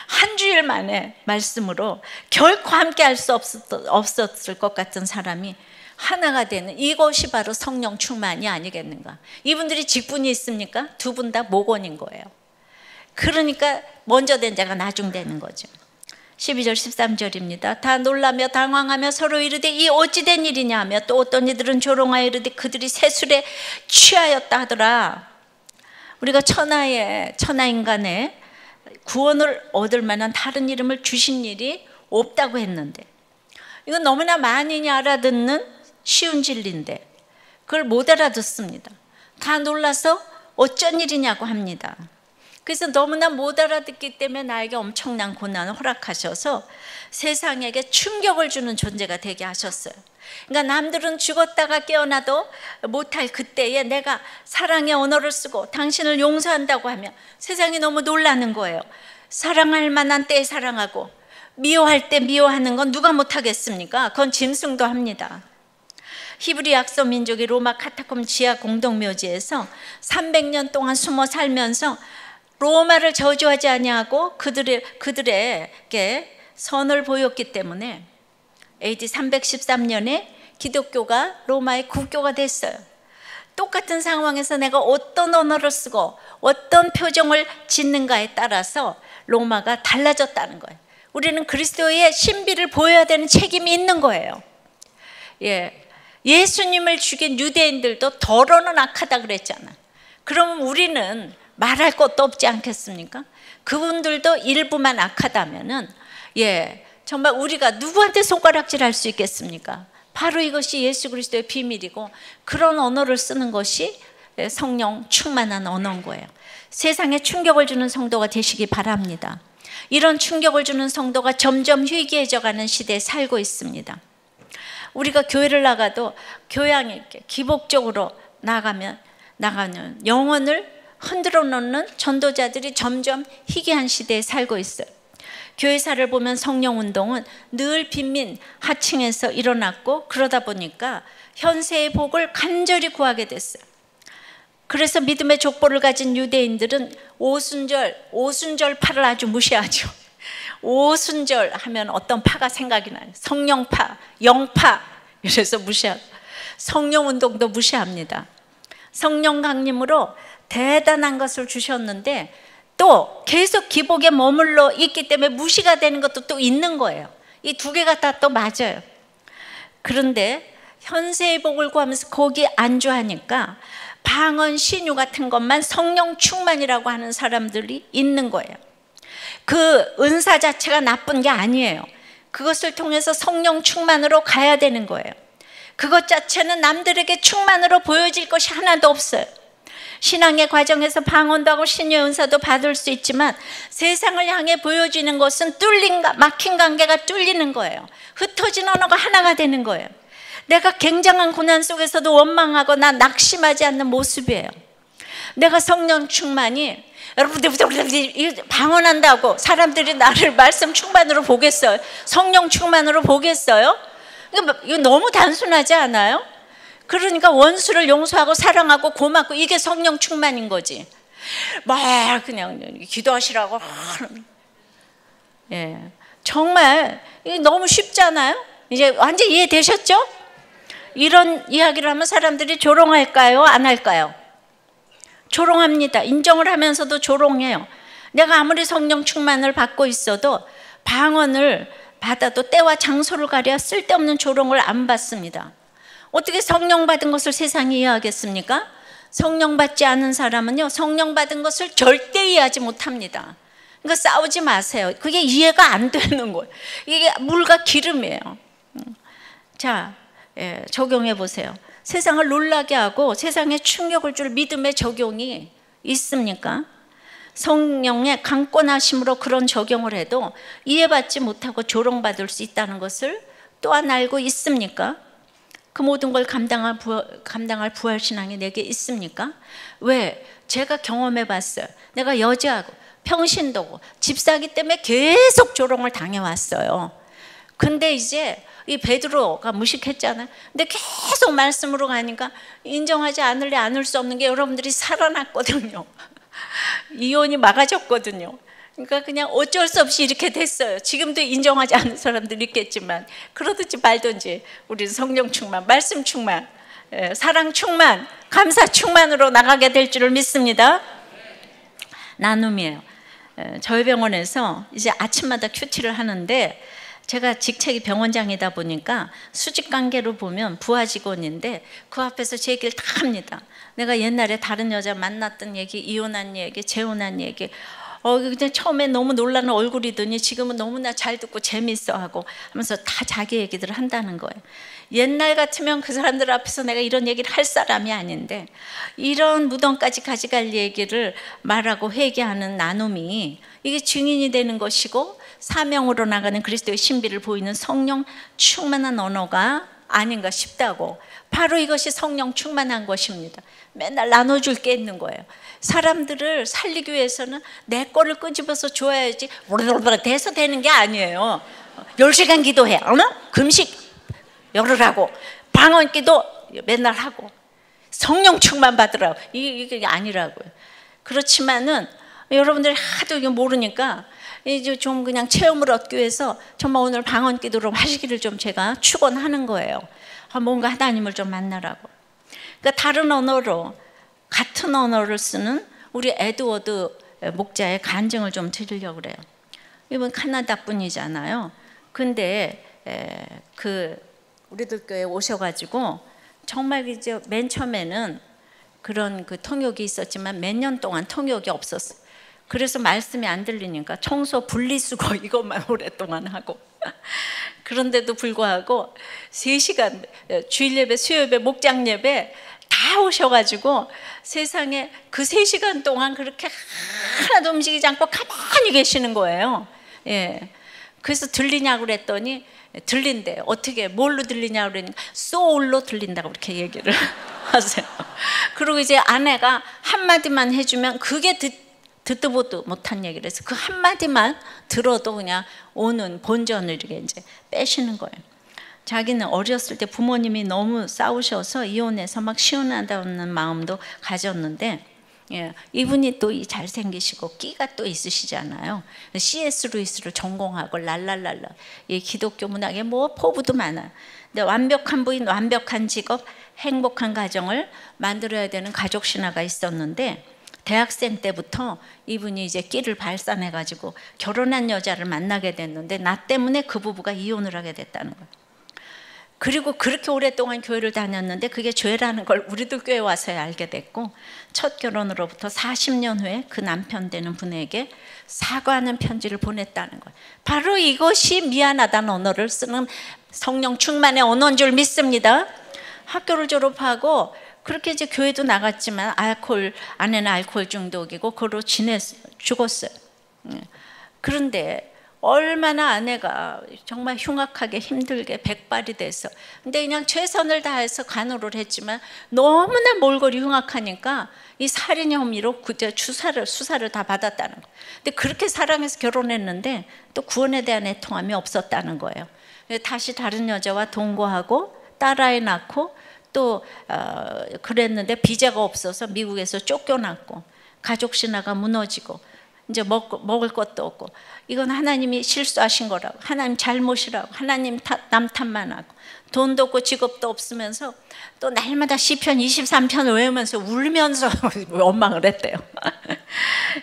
한 주일 만에 말씀으로 결코 함께 할 수 없었을 것 같은 사람이 하나가 되는, 이것이 바로 성령 충만이 아니겠는가. 이분들이 직분이 있습니까? 두 분 다 목원인 거예요. 그러니까 먼저 된 자가 나중 되는 거죠. 12절 13절입니다. 다 놀라며 당황하며 서로 이르되 이 어찌 된 일이냐 하며 또 어떤 이들은 조롱하여 이르되 그들이 새 술에 취하였다 하더라. 우리가 천하인간의 구원을 얻을 만한 다른 이름을 주신 일이 없다고 했는데, 이건 너무나 많이 알아듣는 쉬운 진리인데 그걸 못 알아듣습니다. 다 놀라서 어쩐 일이냐고 합니다. 그래서 너무나 못 알아듣기 때문에 나에게 엄청난 고난을 허락하셔서 세상에게 충격을 주는 존재가 되게 하셨어요. 그러니까 남들은 죽었다가 깨어나도 못할 그때에 내가 사랑의 언어를 쓰고 당신을 용서한다고 하면 세상이 너무 놀라는 거예요. 사랑할 만한 때에 사랑하고 미워할 때 미워하는 건 누가 못하겠습니까? 그건 짐승도 합니다. 히브리 약소 민족이 로마 카타콤 지하 공동묘지에서 300년 동안 숨어 살면서 로마를 저주하지 아니하고 그들에게 선을 보였기 때문에 AD 313년에 기독교가 로마의 국교가 됐어요. 똑같은 상황에서 내가 어떤 언어를 쓰고 어떤 표정을 짓는가에 따라서 로마가 달라졌다는 거예요. 우리는 그리스도의 신비를 보여야 되는 책임이 있는 거예요. 예수님을 죽인 유대인들도 더러는 악하다 그랬잖아. 그럼 우리는 말할 것도 없지 않겠습니까? 그분들도 일부만 악하다면은 정말 우리가 누구한테 손가락질 할 수 있겠습니까? 바로 이것이 예수 그리스도의 비밀이고, 그런 언어를 쓰는 것이 성령 충만한 언어인 거예요. 세상에 충격을 주는 성도가 되시기 바랍니다. 이런 충격을 주는 성도가 점점 희귀해져가는 시대에 살고 있습니다. 우리가 교회를 나가도 교양이 있게 기복적으로 나가는 영혼을 흔들어 놓는 전도자들이 점점 희귀한 시대에 살고 있어요. 교회사를 보면 성령운동은 늘 빈민 하층에서 일어났고, 그러다 보니까 현세의 복을 간절히 구하게 됐어요. 그래서 믿음의 족보를 가진 유대인들은 오순절파를 아주 무시하죠. 오순절 하면 어떤 파가 생각이 나요. 성령파, 영파, 이래서 무시하고, 성령운동도 무시합니다. 성령 강림으로 대단한 것을 주셨는데 또 계속 기복에 머물러 있기 때문에 무시가 되는 것도 또 있는 거예요. 이 두 개가 다 또 맞아요. 그런데 현세의 복을 구하면서 거기 안주하니까 방언, 신유 같은 것만 성령 충만이라고 하는 사람들이 있는 거예요. 그 은사 자체가 나쁜 게 아니에요. 그것을 통해서 성령 충만으로 가야 되는 거예요. 그것 자체는 남들에게 충만으로 보여질 것이 하나도 없어요. 신앙의 과정에서 방언도 하고 신유의 은사도 받을 수 있지만 세상을 향해 보여지는 것은 막힌 관계가 뚫리는 거예요. 흩어진 언어가 하나가 되는 거예요. 내가 굉장한 고난 속에서도 원망하거나 낙심하지 않는 모습이에요. 내가 성령 충만이, 여러분들 방언한다고 사람들이 나를 말씀 충만으로 보겠어요? 성령 충만으로 보겠어요? 이거 너무 단순하지 않아요? 그러니까 원수를 용서하고 사랑하고 고맙고, 이게 성령 충만인 거지. 막 그냥 기도하시라고. 정말 이게 너무 쉽잖아요. 이제 완전 이해되셨죠? 이런 이야기를 하면 사람들이 조롱할까요? 안 할까요? 조롱합니다. 인정을 하면서도 조롱해요. 내가 아무리 성령 충만을 받고 있어도 방언을 받아도 때와 장소를 가려 쓸데없는 조롱을 안 받습니다. 어떻게 성령 받은 것을 세상이 이해하겠습니까? 성령 받지 않은 사람은요, 성령 받은 것을 절대 이해하지 못합니다. 그러니까 싸우지 마세요. 그게 이해가 안 되는 거예요. 이게 물과 기름이에요. 자, 적용해 보세요. 세상을 놀라게 하고 세상에 충격을 줄 믿음의 적용이 있습니까? 성령의 강권하심으로 그런 적용을 해도 이해받지 못하고 조롱받을 수 있다는 것을 또한 알고 있습니까? 그 모든 걸 감당할 부활신앙이 내게 있습니까? 왜? 제가 경험해 봤어요. 내가 여자하고 평신도고 집사기 때문에 계속 조롱을 당해왔어요. 근데 이제 이 베드로가 무식했잖아요. 근데 계속 말씀으로 가니까 인정하지 않을래 않을 수 없는 게 여러분들이 살아났거든요. 이혼이 막아졌거든요. 그러니까 그냥 어쩔 수 없이 이렇게 됐어요. 지금도 인정하지 않는 사람들 있겠지만 그러든지 말든지 우리는 성령 충만, 말씀 충만, 사랑 충만, 감사 충만으로 나가게 될 줄을 믿습니다. 나눔이에요. 저희 병원에서 이제 아침마다 큐티를 하는데 제가 직책이 병원장이다 보니까 수직 관계로 보면 부하 직원인데 그 앞에서 제 얘기를 다 합니다. 내가 옛날에 다른 여자 만났던 얘기, 이혼한 얘기, 재혼한 얘기, 그냥 처음에 너무 놀라는 얼굴이더니 지금은 너무나 잘 듣고 재밌어하고 하면서 다 자기 얘기들을 한다는 거예요. 옛날 같으면 그 사람들 앞에서 내가 이런 얘기를 할 사람이 아닌데 이런 무덤까지 가져갈 얘기를 말하고 회개하는 나눔이 이게 증인이 되는 것이고 사명으로 나가는 그리스도의 신비를 보이는 성령 충만한 언어가 아닌가 싶다고. 바로 이것이 성령 충만한 것입니다. 맨날 나눠줄 게 있는 거예요. 사람들을 살리기 위해서는 내 거를 끄집어서 줘야지 돼서 되는 게 아니에요. 10시간 기도해, 금식 열으라고, 방언기도 맨날 하고 성령 충만 받으라고, 이게 아니라고요. 그렇지만은 여러분들이 하도 이게 모르니까 이제 좀 그냥 체험을 얻기 위해서 정말 오늘 방언기도로 하시기를 좀 제가 축원하는 거예요. 뭔가 하나님을 좀 만나라고. 그러니까 다른 언어로, 같은 언어를 쓰는 우리 에드워드 목자의 간증을 좀 드리려고 그래요. 이분 카나다 분이잖아요. 근데 우리들 교회에 오셔가지고 정말 이제 맨 처음에는 그런 그 통역이 있었지만 몇 년 동안 통역이 없었어요. 그래서 말씀이 안 들리니까 청소, 분리수거 이것만 오랫동안 하고 그런데도 불구하고 3시간 주일 예배, 수요 예배, 목장 예배 다 오셔가지고 세상에 그 3시간 동안 그렇게 하나도 움직이지 않고 가만히 계시는 거예요. 예. 그래서 들리냐고 그랬더니 들린대요. 어떻게, 뭘로 들리냐고 그러니까 소울로 들린다고 그렇게 얘기를 하세요. 그리고 이제 아내가 한마디만 해주면 그게 듣도 보도 못한 얘기를 해서 그 한마디만 들어도 그냥 오는 본전을 이렇게 이제 빼시는 거예요. 자기는 어렸을 때 부모님이 너무 싸우셔서 이혼해서 막 시원하다는 마음도 가졌는데, 예, 이분이 또 잘생기시고 끼가 또 있으시잖아요. C.S. 루이스를 전공하고 랄랄랄라, 이 기독교 문학에 뭐 포부도 많아요. 근데 완벽한 부인, 완벽한 직업, 행복한 가정을 만들어야 되는 가족 신화가 있었는데 대학생 때부터 이분이 이제 끼를 발산해가지고 결혼한 여자를 만나게 됐는데 나 때문에 그 부부가 이혼을 하게 됐다는 거예요. 그리고 그렇게 오랫동안 교회를 다녔는데 그게 죄라는 걸 우리들 교회 와서야 알게 됐고, 첫 결혼으로부터 40년 후에 그 남편 되는 분에게 사과하는 편지를 보냈다는 거예요. 바로 이것이 미안하다는 언어를 쓰는 성령 충만의 언어인 줄 믿습니다. 학교를 졸업하고 그렇게 이제 교회도 나갔지만 아내는 알코올 중독이고 그로 죽었어요. 그런데 얼마나 아내가 정말 흉악하게 힘들게 백발이 돼서, 근데 그냥 최선을 다해서 간호를 했지만 너무나 몰골이 흉악하니까 이 살인 혐의로 그저 수사를 다 받았다는 거예요. 근데 그렇게 사랑해서 결혼했는데 또 구원에 대한 애통함이 없었다는 거예요. 다시 다른 여자와 동거하고 딸아이 낳고 또 그랬는데 비자가 없어서 미국에서 쫓겨났고 가족 신화가 무너지고 이제 먹을 것도 없고, 이건 하나님이 실수하신 거라고, 하나님 잘못이라고, 하나님 남 탓만 하고 돈도 없고 직업도 없으면서 또 날마다 시편 23편 외우면서 울면서 원망을 했대요.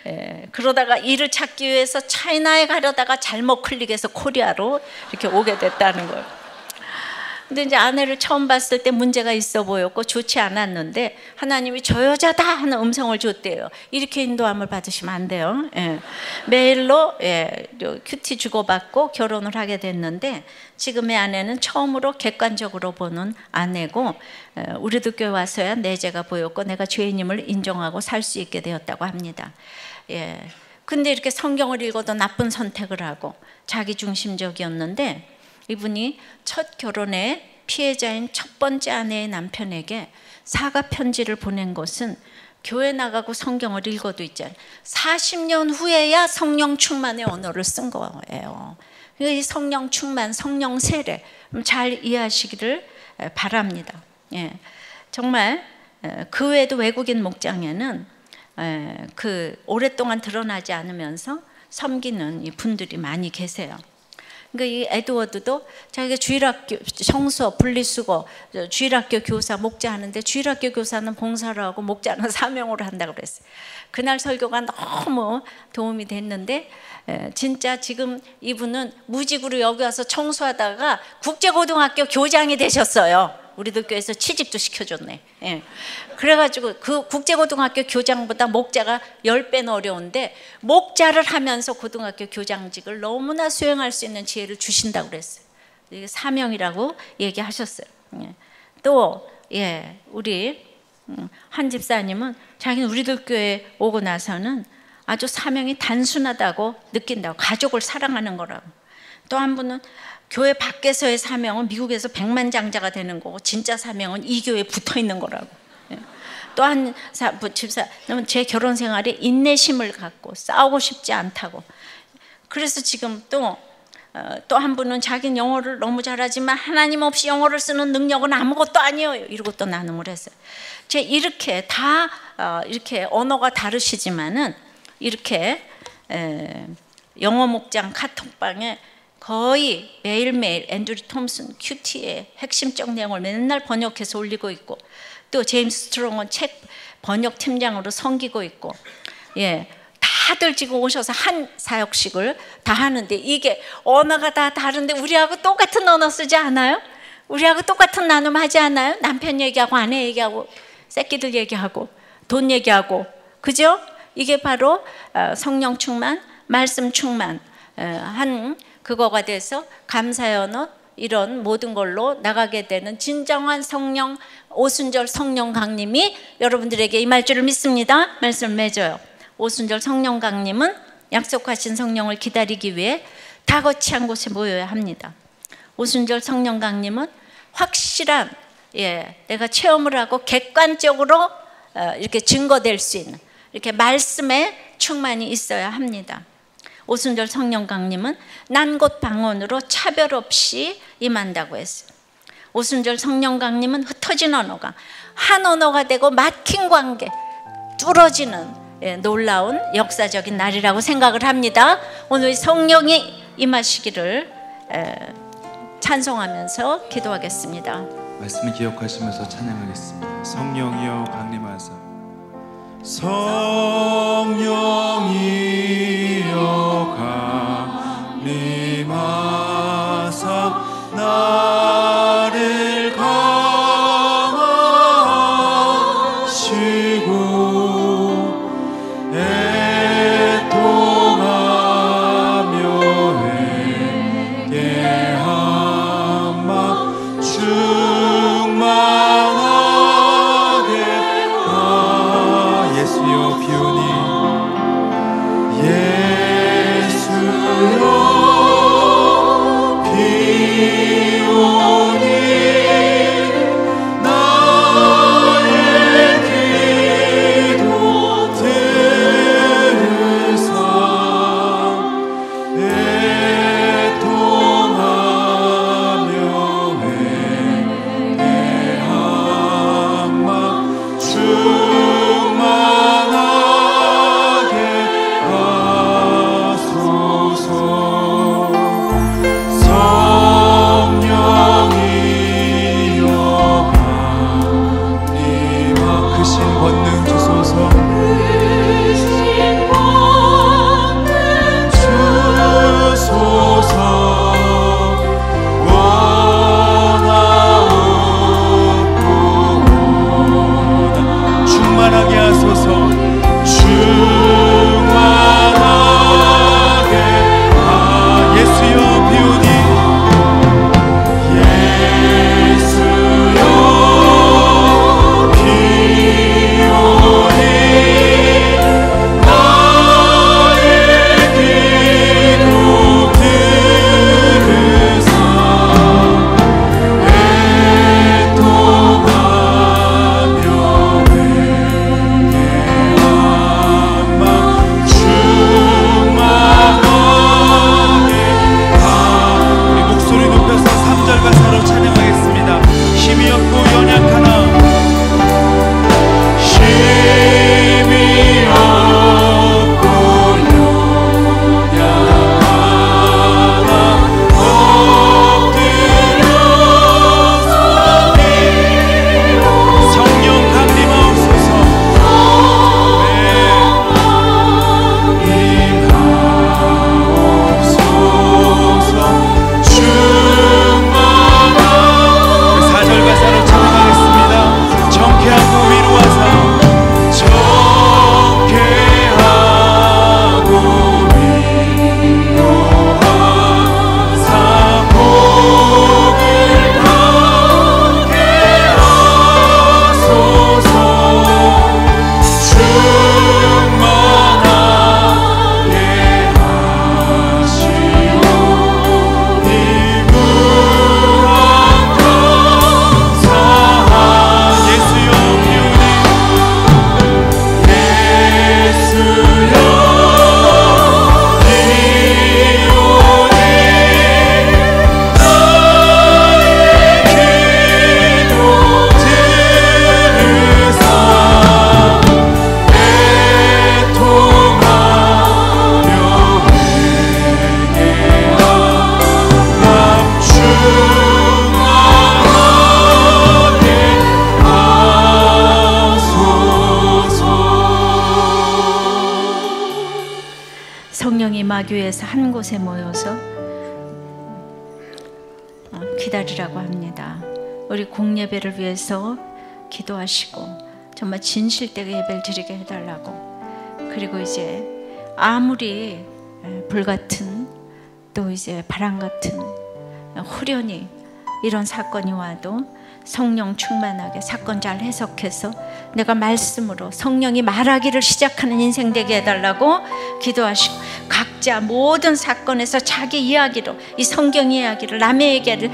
예, 그러다가 일을 찾기 위해서 차이나에 가려다가 잘못 클릭해서 코리아로 이렇게 오게 됐다는 거예요. 근데 이제 아내를 처음 봤을 때 문제가 있어 보였고 좋지 않았는데 하나님이 저 여자다 하는 음성을 줬대요. 이렇게 인도함을 받으시면 안 돼요. 예. 메일로 큐티 주고받고 결혼을 하게 됐는데 지금의 아내는 처음으로 객관적으로 보는 아내고 우리도 교회 와서야 내재가 보였고 내가 죄인임을 인정하고 살 수 있게 되었다고 합니다. 예. 근데 이렇게 성경을 읽어도 나쁜 선택을 하고 자기중심적이었는데 이분이 첫 결혼의 피해자인 첫 번째 아내의 남편에게 사과 편지를 보낸 것은 교회 나가고 성경을 읽어도 있잖아요. 40년 후에야 성령 충만의 언어를 쓴 거예요. 이 성령 충만, 성령 세례 잘 이해하시기를 바랍니다. 예. 정말 그 외에도 외국인 목장에는 그 오랫동안 드러나지 않으면서 섬기는 이 분들이 많이 계세요. 그러니까 이 에드워드도 자기가 주일학교 성수업 분리수거 주일학교 교사 목자 하는데 주일학교 교사는 봉사를 하고 목자는 사명으로 한다고 그랬어요. 그날 설교가 너무 도움이 됐는데 진짜 지금 이분은 무직으로 여기 와서 청소하다가 국제고등학교 교장이 되셨어요. 우리도 교회에서 취직도 시켜줬네. 예. 그래가지고 그 국제고등학교 교장보다 목자가 10배는 어려운데 목자를 하면서 고등학교 교장직을 너무나 수행할 수 있는 지혜를 주신다고 그랬어요. 이게 사명이라고 얘기하셨어요. 예. 또 우리 한 집사님은 자기는 우리들 교회 오고 나서는 아주 사명이 단순하다고 느낀다고, 가족을 사랑하는 거라고. 또 한 분은 교회 밖에서의 사명은 미국에서 백만장자가 되는 거고 진짜 사명은 이 교회에 붙어 있는 거라고. 또 한 집사님은 제 결혼 생활에 인내심을 갖고 싸우고 싶지 않다고. 그래서 지금 또 한 분은 자기는 영어를 너무 잘하지만 하나님 없이 영어를 쓰는 능력은 아무것도 아니에요. 이러고 또 나눔을 했어요. 제 이렇게 다 이렇게 언어가 다르시지만은 이렇게 영어 목장 카톡방에 거의 매일매일 앤드류 톰슨 큐티의 핵심적 내용을 맨날 번역해서 올리고 있고 또 제임스 스트롱은 책 번역 팀장으로 섬기고 있고 다들 지금 오셔서 한 사역식을 다 하는데 이게 언어가 다 다른데 우리하고 똑같은 언어 쓰지 않아요? 우리하고 똑같은 나눔 하지 않아요? 남편 얘기하고 아내 얘기하고 새끼들 얘기하고 돈 얘기하고 그죠? 이게 바로 성령 충만, 말씀 충만 한 그거가 돼서 감사의 언어 이런 모든 걸로 나가게 되는 진정한 성령 오순절 성령 강림이 여러분들에게 임할 줄을 믿습니다. 말씀을 맺어요. 오순절 성령 강림은 약속하신 성령을 기다리기 위해 다 거치한 곳에 모여야 합니다. 오순절 성령 강림은 확실한 내가 체험을 하고 객관적으로 이렇게 증거될 수 있는 이렇게 말씀의 충만이 있어야 합니다. 오순절 성령 강림은 난곳 방언으로 차별 없이 임한다고 했어요. 오순절 성령 강림은 흩어진 언어가 한 언어가 되고 막힌 관계 뚫어지는 놀라운 역사적인 날이라고 생각을 합니다. 오늘 성령이 임하시기를 찬송하면서 기도하겠습니다. 말씀을 기억하시면서 찬양하겠습니다. 성령이여 강림하사 성령이여 강림하사 나를 강하시고 애통하며 회개하마 충만하게 예수여 비오니 예수여 비오니 나의 기도 들으사 애통하며 회개하마 충만하게 하소서. 성령이여 강림하 크신 권능 주소서. 주소서 원하시는 리마교회에서 한 곳에 모여서 기다리라고 합니다. 우리 공예배를 위해서 기도하시고 정말 진실되게 예배를 드리게 해달라고. 그리고 이제 아무리 불같은 또 이제 바람 같은 후련히 이런 사건이 와도 성령 충만하게 사건 잘 해석해서 내가 말씀으로 성령이 말하기를 시작하는 인생 되게 해달라고 기도하시고, 각자 모든 사건에서 자기 이야기로, 이 성경 이야기를, 남의 얘기를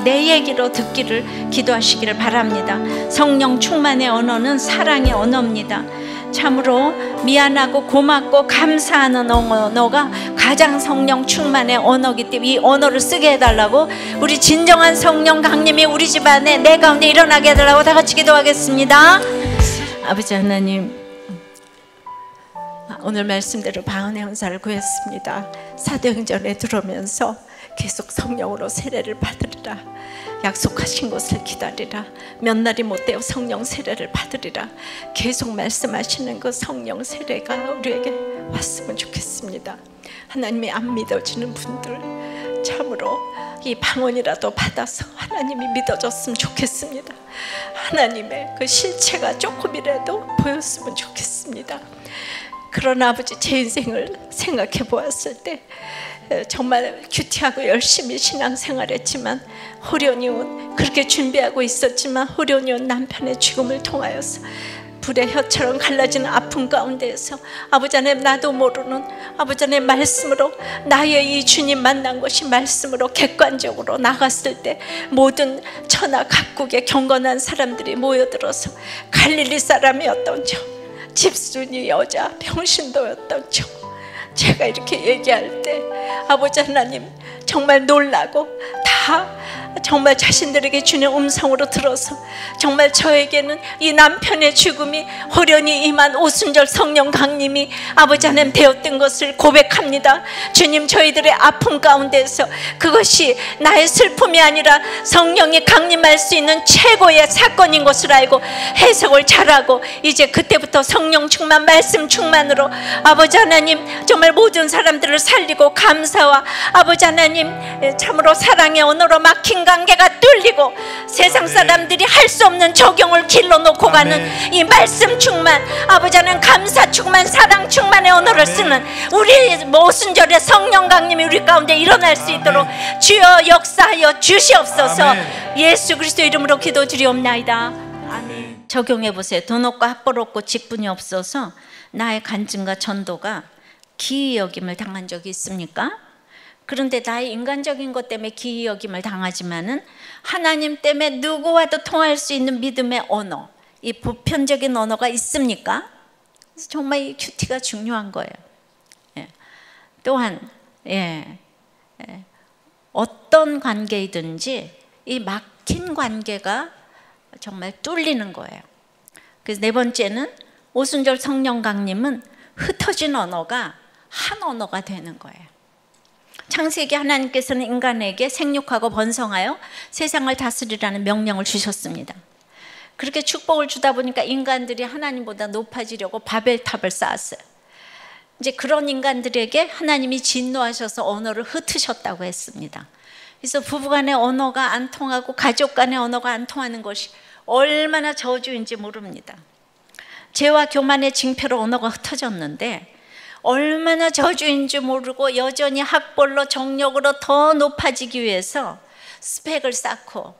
내 얘기로 듣기를 기도하시기를 바랍니다. 성령 충만의 언어는 사랑의 언어입니다. 참으로 미안하고 고맙고 감사하는 언어가 가장 성령 충만의 언어이기 때문에 이 언어를 쓰게 해달라고, 우리 진정한 성령 강림이 우리 집안에 내 가운데 일어나게 해달라고 다 같이 기도하겠습니다. 아버지 하나님, 오늘 말씀대로 방언의 은사를 구했습니다. 사도행전에 들어오면서 계속 성령으로 세례를 받으리라, 약속하신 것을 기다리라, 몇 날이 못되어 성령 세례를 받으리라, 계속 말씀하시는 그 성령 세례가 우리에게 왔으면 좋겠습니다. 하나님이 안 믿어지는 분들 참으로 이 방언이라도 받아서 하나님이 믿어졌으면 좋겠습니다. 하나님의 그 실체가 조금이라도 보였으면 좋겠습니다. 그러나 아버지, 제 인생을 생각해 보았을 때 정말 큐티하고 열심히 신앙생활했지만 호련히 온, 그렇게 준비하고 있었지만 호련히 온 남편의 죽음을 통하여서 불의 혀처럼 갈라지는 아픔 가운데에서 아버지 하나님, 나도 모르는 아버지 하나님 말씀으로 나의 이 주님 만난 것이 말씀으로 객관적으로 나갔을 때 모든 천하 각국의 경건한 사람들이 모여들어서 갈릴리 사람이었던 저, 집순이 여자 평신도였던 저, 제가 이렇게 얘기할 때 아버지 하나님 정말 놀라고 다 정말 자신들에게 주는 음성으로 들어서 정말 저에게는 이 남편의 죽음이 호련히 임한 오순절 성령 강림이 아버지 하나님 되었던 것을 고백합니다. 주님, 저희들의 아픔 가운데서 그것이 나의 슬픔이 아니라 성령이 강림할 수 있는 최고의 사건인 것을 알고 해석을 잘하고, 이제 그때부터 성령 충만, 말씀 충만으로 아버지 하나님 정말 모든 사람들을 살리고, 감사와 아버지 하나님 참으로 사랑의 언어로 막힌 관계가 뚫리고, 세상 사람들이 할 수 없는 적용을 길러놓고 가는 이 말씀 충만, 아버지 하나님 감사 충만, 사랑 충만의 언어를 쓰는 우리 모순절의 성령 강림이 우리 가운데 일어날 수 있도록 주여 역사하여 주시옵소서. 예수 그리스도 이름으로 기도드리옵나이다. 아멘. 적용해 보세요. 돈 없고 학벌 없고 직분이 없어서 나의 간증과 전도가 기이 여김을 당한 적이 있습니까? 그런데 나의 인간적인 것 때문에 기이 여김을 당하지만은 하나님 때문에 누구와도 통할 수 있는 믿음의 언어, 이 보편적인 언어가 있습니까? 그래서 정말 이 큐티가 중요한 거예요. 예. 또한 어떤 관계이든지 이 막힌 관계가 정말 뚫리는 거예요. 그래서 네 번째는 오순절 성령 강림은 흩어진 언어가 한 언어가 되는 거예요. 창세기 하나님께서는 인간에게 생육하고 번성하여 세상을 다스리라는 명령을 주셨습니다. 그렇게 축복을 주다 보니까 인간들이 하나님보다 높아지려고 바벨탑을 쌓았어요. 이제 그런 인간들에게 하나님이 진노하셔서 언어를 흩으셨다고 했습니다. 그래서 부부간의 언어가 안 통하고 가족 간의 언어가 안 통하는 것이 얼마나 저주인지 모릅니다. 죄와 교만의 징표로 언어가 흩어졌는데 얼마나 저주인지 모르고 여전히 학벌로 정력으로 더 높아지기 위해서 스펙을 쌓고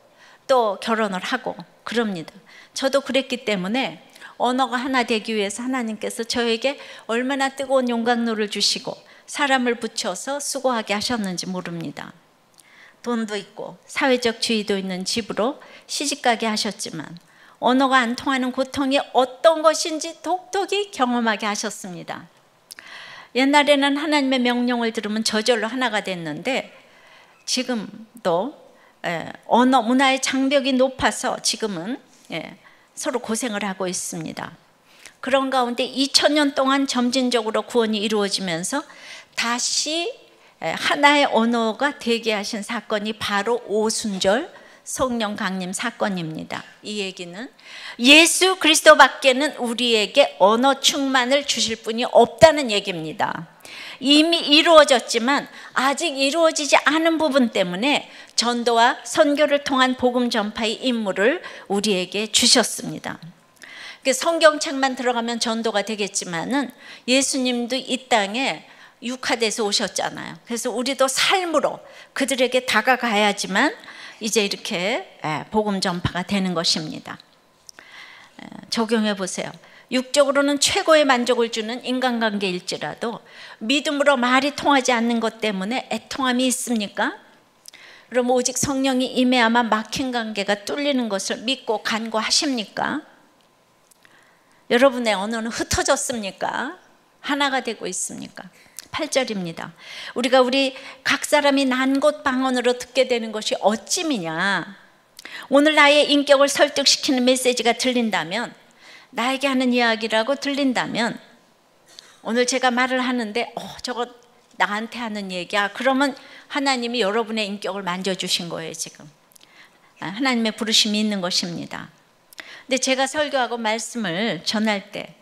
또 결혼을 하고 그럽니다. 저도 그랬기 때문에 언어가 하나 되기 위해서 하나님께서 저에게 얼마나 뜨거운 용광로를 주시고 사람을 붙여서 수고하게 하셨는지 모릅니다. 돈도 있고 사회적 지위도 있는 집으로 시집가게 하셨지만 언어가 안 통하는 고통이 어떤 것인지 독특히 경험하게 하셨습니다. 옛날에는 하나님의 명령을 들으면 저절로 하나가 됐는데 지금도 언어 문화의 장벽이 높아서 지금은 서로 고생을 하고 있습니다. 그런 가운데 2000년 동안 점진적으로 구원이 이루어지면서 다시 하나의 언어가 되게 하신 사건이 바로 오순절 성령 강림 사건입니다. 이 얘기는 예수 그리스도밖에는 우리에게 언어 충만을 주실 분이 없다는 얘기입니다. 이미 이루어졌지만 아직 이루어지지 않은 부분 때문에 전도와 선교를 통한 복음 전파의 임무를 우리에게 주셨습니다. 성경책만 들어가면 전도가 되겠지만은 예수님도 이 땅에 육화돼서 오셨잖아요. 그래서 우리도 삶으로 그들에게 다가가야지만 이제 이렇게 복음 전파가 되는 것입니다. 적용해 보세요. 육적으로는 최고의 만족을 주는 인간관계일지라도 믿음으로 말이 통하지 않는 것 때문에 애통함이 있습니까? 그럼 오직 성령이 임해야만 막힌 관계가 뚫리는 것을 믿고 간구하십니까? 여러분의 언어는 흩어졌습니까? 하나가 되고 있습니까? 8절입니다. 우리가 우리 각 사람이 난 곳 방언으로 듣게 되는 것이 어찌미냐? 오늘 나의 인격을 설득시키는 메시지가 들린다면, 나에게 하는 이야기라고 들린다면, 오늘 제가 말을 하는데 저거 나한테 하는 얘기야. 그러면 하나님이 여러분의 인격을 만져주신 거예요. 지금 하나님의 부르심이 있는 것입니다. 근데 제가 설교하고 말씀을 전할 때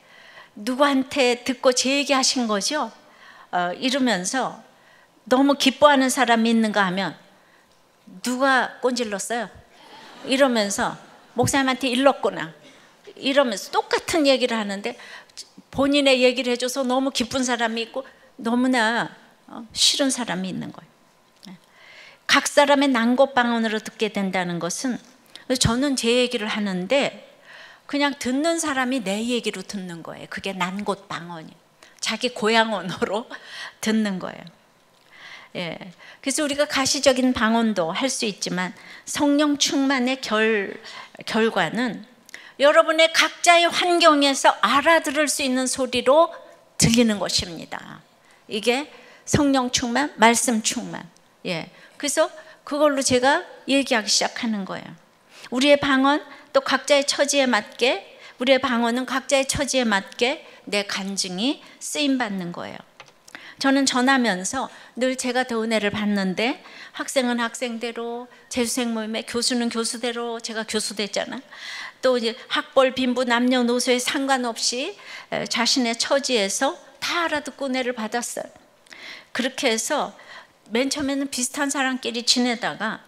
누구한테 듣고 제 얘기 하신 거죠? 이러면서 너무 기뻐하는 사람이 있는가 하면 누가 꼰질렀어요? 이러면서 목사님한테 일렀구나 이러면서 똑같은 얘기를 하는데 본인의 얘기를 해줘서 너무 기쁜 사람이 있고 너무나 싫은 사람이 있는 거예요. 각 사람의 난 곳 방언으로 듣게 된다는 것은, 저는 제 얘기를 하는데 그냥 듣는 사람이 내 얘기로 듣는 거예요. 그게 난 곳 방언이 자기 고향 언어로 듣는 거예요. 그래서 우리가 가시적인 방언도 할 수 있지만 성령 충만의 결과는 여러분의 각자의 환경에서 알아들을 수 있는 소리로 들리는 것입니다. 이게 성령 충만, 말씀 충만. 그래서 그걸로 제가 얘기하기 시작하는 거예요. 우리의 방언, 또 각자의 처지에 맞게, 우리의 방언은 각자의 처지에 맞게 내 간증이 쓰임받는 거예요. 저는 전하면서 늘 제가 더 은혜를 받는데, 학생은 학생대로, 재수생 모임에 교수는 교수대로, 제가 교수 됐잖아. 또 이제 학벌, 빈부, 남녀노소에 상관없이 자신의 처지에서 다 알아듣고 은혜를 받았어요. 그렇게 해서 맨 처음에는 비슷한 사람끼리 지내다가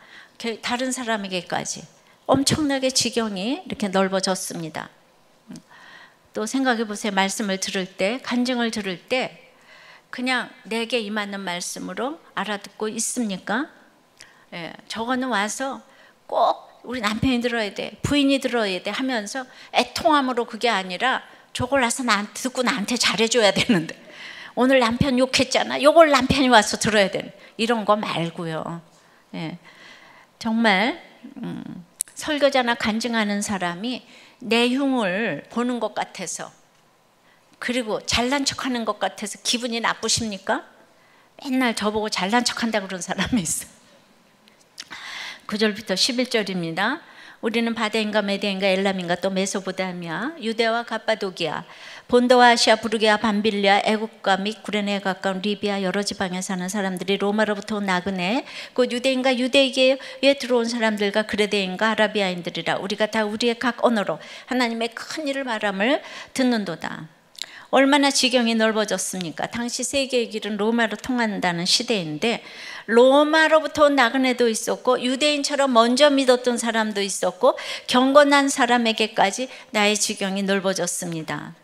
다른 사람에게까지 엄청나게 지경이 이렇게 넓어졌습니다. 또 생각해 보세요. 말씀을 들을 때, 간증을 들을 때 그냥 내게 임하는 말씀으로 알아듣고 있습니까? 저거는 와서 꼭 우리 남편이 들어야 돼, 부인이 들어야 돼 하면서 애통함으로, 그게 아니라 저걸 와서 나한테 듣고 나한테 잘해줘야 되는데, 오늘 남편 욕했잖아, 요걸 남편이 와서 들어야 되는, 이런 거 말고요. 정말 설교자나 간증하는 사람이 내 흉을 보는 것 같아서, 그리고 잘난 척하는 것 같아서 기분이 나쁘십니까? 맨날 저보고 잘난 척한다고 그런 사람이 있어요. 9절부터 11절입니다. 우리는 바다인가 메대인가 엘람인가 또 메소포타미아, 유대와 갑바도기아, 본도와 아시아, 부르기아, 밤빌리아, 애국과 및 구레네에 가까운 리비아 여러 지방에 사는 사람들이 로마로부터 온 나그네, 곧 유대인과 유대계에 들어온 사람들과 그레데인과 아라비아인들이라 우리가 다 우리의 각 언어로 하나님의 큰 일을 말함을 듣는도다. 얼마나 지경이 넓어졌습니까? 당시 세계의 길은 로마로 통한다는 시대인데 로마로부터 온 나그네도 있었고 유대인처럼 먼저 믿었던 사람도 있었고 경건한 사람에게까지 나의 지경이 넓어졌습니다.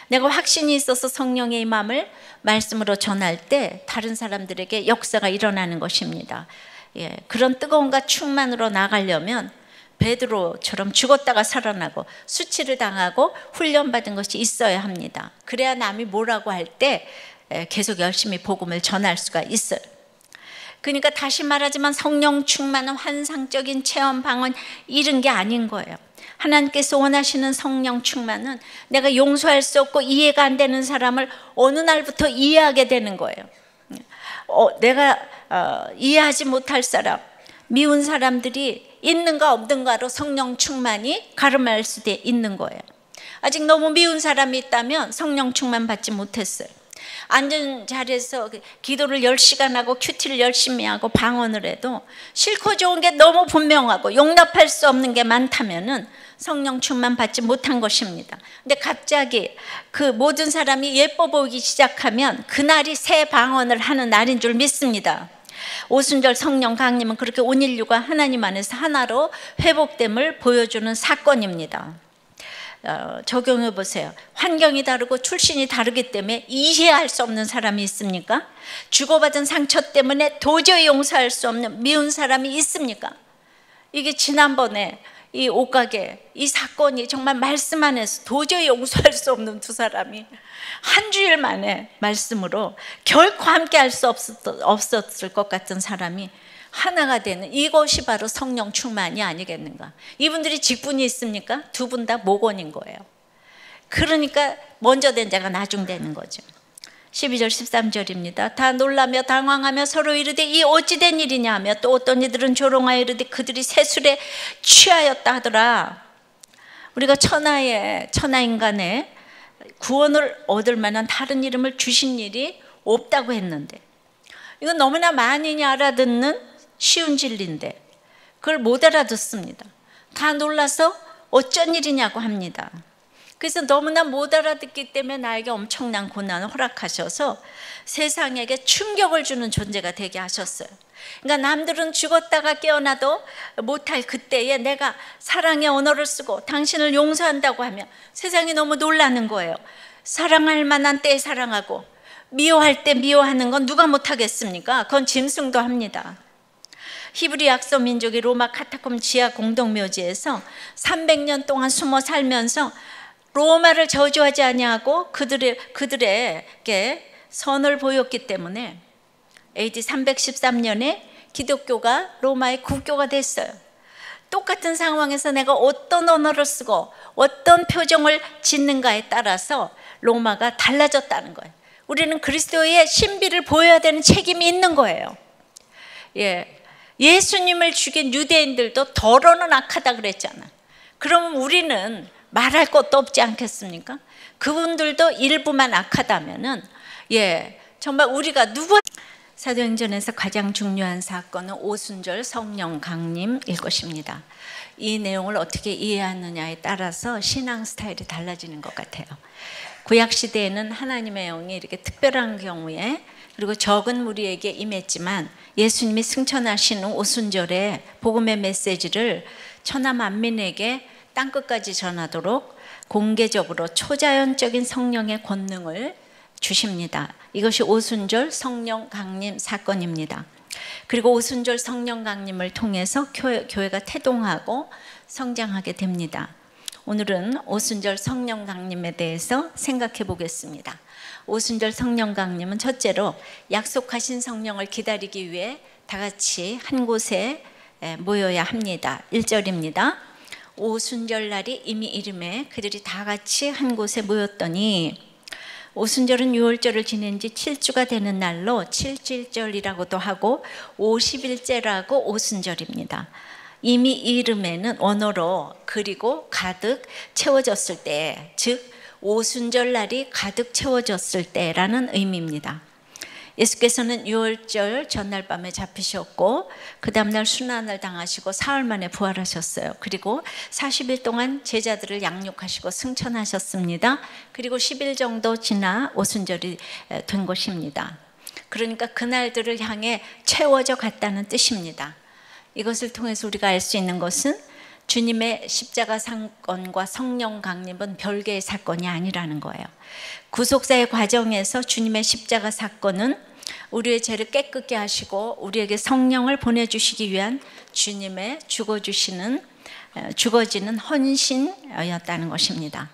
내가 확신이 있어서 성령의 임함을 말씀으로 전할 때 다른 사람들에게 역사가 일어나는 것입니다. 그런 뜨거움과 충만으로 나가려면 베드로처럼 죽었다가 살아나고 수치를 당하고 훈련받은 것이 있어야 합니다. 그래야 남이 뭐라고 할 때 계속 열심히 복음을 전할 수가 있어요. 그러니까 다시 말하지만 성령 충만은 환상적인 체험 방언 이런 게 아닌 거예요. 하나님께서 원하시는 성령 충만은 내가 용서할 수 없고 이해가 안 되는 사람을 어느 날부터 이해하게 되는 거예요. 내가 이해하지 못할 사람, 미운 사람들이 있는가 없는가로 성령 충만이 가름할 수도 있는 거예요. 아직 너무 미운 사람이 있다면 성령 충만 받지 못했어요. 앉은 자리에서 기도를 10시간 하고 큐티를 열심히 하고 방언을 해도 싫고 좋은 게 너무 분명하고 용납할 수 없는 게 많다면은 성령 충만 받지 못한 것입니다. 근데 갑자기 그 모든 사람이 예뻐 보이기 시작하면 그날이 새 방언을 하는 날인 줄 믿습니다. 오순절 성령 강림은 그렇게 온 인류가 하나님 안에서 하나로 회복됨을 보여주는 사건입니다. 적용해 보세요. 환경이 다르고 출신이 다르기 때문에 이해할 수 없는 사람이 있습니까? 주고받은 상처 때문에 도저히 용서할 수 없는 미운 사람이 있습니까? 이게 지난번에 이 옷가게 이 사건이 정말 말씀 안에서 도저히 용서할 수 없는 두 사람이 한 주일 만에 말씀으로 결코 함께 할 수 없었을 것 같은 사람이 하나가 되는, 이것이 바로 성령 충만이 아니겠는가. 이분들이 직분이 있습니까? 두 분 다 목원인 거예요. 그러니까 먼저 된 자가 나중 되는 거죠. 12절 13절입니다. 다 놀라며 당황하며 서로 이르되 이 어찌 된 일이냐 하며 또 어떤 이들은 조롱하여 이르되 그들이 새술에 취하였다 하더라. 우리가 천하인간의 구원을 얻을 만한 다른 이름을 주신 일이 없다고 했는데, 이건 너무나 많이 알아듣는 쉬운 진리인데 그걸 못 알아듣습니다. 다 놀라서 어쩐 일이냐고 합니다. 그래서 너무나 못 알아듣기 때문에 나에게 엄청난 고난을 허락하셔서 세상에게 충격을 주는 존재가 되게 하셨어요. 그러니까 남들은 죽었다가 깨어나도 못할 그때에 내가 사랑의 언어를 쓰고 당신을 용서한다고 하면 세상이 너무 놀라는 거예요. 사랑할 만한 때에 사랑하고 미워할 때 미워하는 건 누가 못하겠습니까? 그건 짐승도 합니다. 히브리 약소 민족이 로마 카타콤 지하 공동묘지에서 300년 동안 숨어 살면서 로마를 저주하지 아니하고 그들에게 선을 보였기 때문에 AD 313년에 기독교가 로마의 국교가 됐어요. 똑같은 상황에서 내가 어떤 언어를 쓰고 어떤 표정을 짓는가에 따라서 로마가 달라졌다는 거예요. 우리는 그리스도의 신비를 보여야 되는 책임이 있는 거예요. 예수님을 죽인 유대인들도 더러는 악하다 그랬잖아. 그럼 우리는 말할 것도 없지 않겠습니까? 그분들도 일부만 악하다면은 정말 우리가 사도행전에서 가장 중요한 사건은 오순절 성령 강림일 것입니다. 이 내용을 어떻게 이해하느냐에 따라서 신앙 스타일이 달라지는 것 같아요. 구약 시대에는 하나님의 영이 이렇게 특별한 경우에 그리고 적은 무리에게 임했지만 예수님이 승천하신 후 오순절에 복음의 메시지를 천하 만민에게 땅끝까지 전하도록 공개적으로 초자연적인 성령의 권능을 주십니다. 이것이 오순절 성령 강림 사건입니다. 그리고 오순절 성령 강림을 통해서 교회가 태동하고 성장하게 됩니다. 오늘은 오순절 성령 강림에 대해서 생각해 보겠습니다. 오순절 성령 강림은 첫째로 약속하신 성령을 기다리기 위해 다 같이 한 곳에 모여야 합니다. 1절입니다. 오순절 날이 이미 이름에 그들이 다 같이 한 곳에 모였더니, 오순절은 유월절을 지낸 지 7주가 되는 날로 칠칠절이라고도 하고 50일째라고 오순절입니다. 이미 이름에는 원어로 그리고 가득 채워졌을 때, 즉 오순절 날이 가득 채워졌을 때라는 의미입니다. 예수께서는 유월절 전날 밤에 잡히셨고 그 다음날 순환을 당하시고 사흘 만에 부활하셨어요. 그리고 40일 동안 제자들을 양육하시고 승천하셨습니다. 그리고 10일 정도 지나 오순절이 된 것입니다. 그러니까 그날들을 향해 채워져 갔다는 뜻입니다. 이것을 통해서 우리가 알 수 있는 것은 주님의 십자가 사건과 성령 강림은 별개의 사건이 아니라는 거예요. 구속사의 과정에서 주님의 십자가 사건은 우리의 죄를 깨끗게 하시고 우리에게 성령을 보내주시기 위한 주님의 죽어지는 헌신이었다는 것입니다.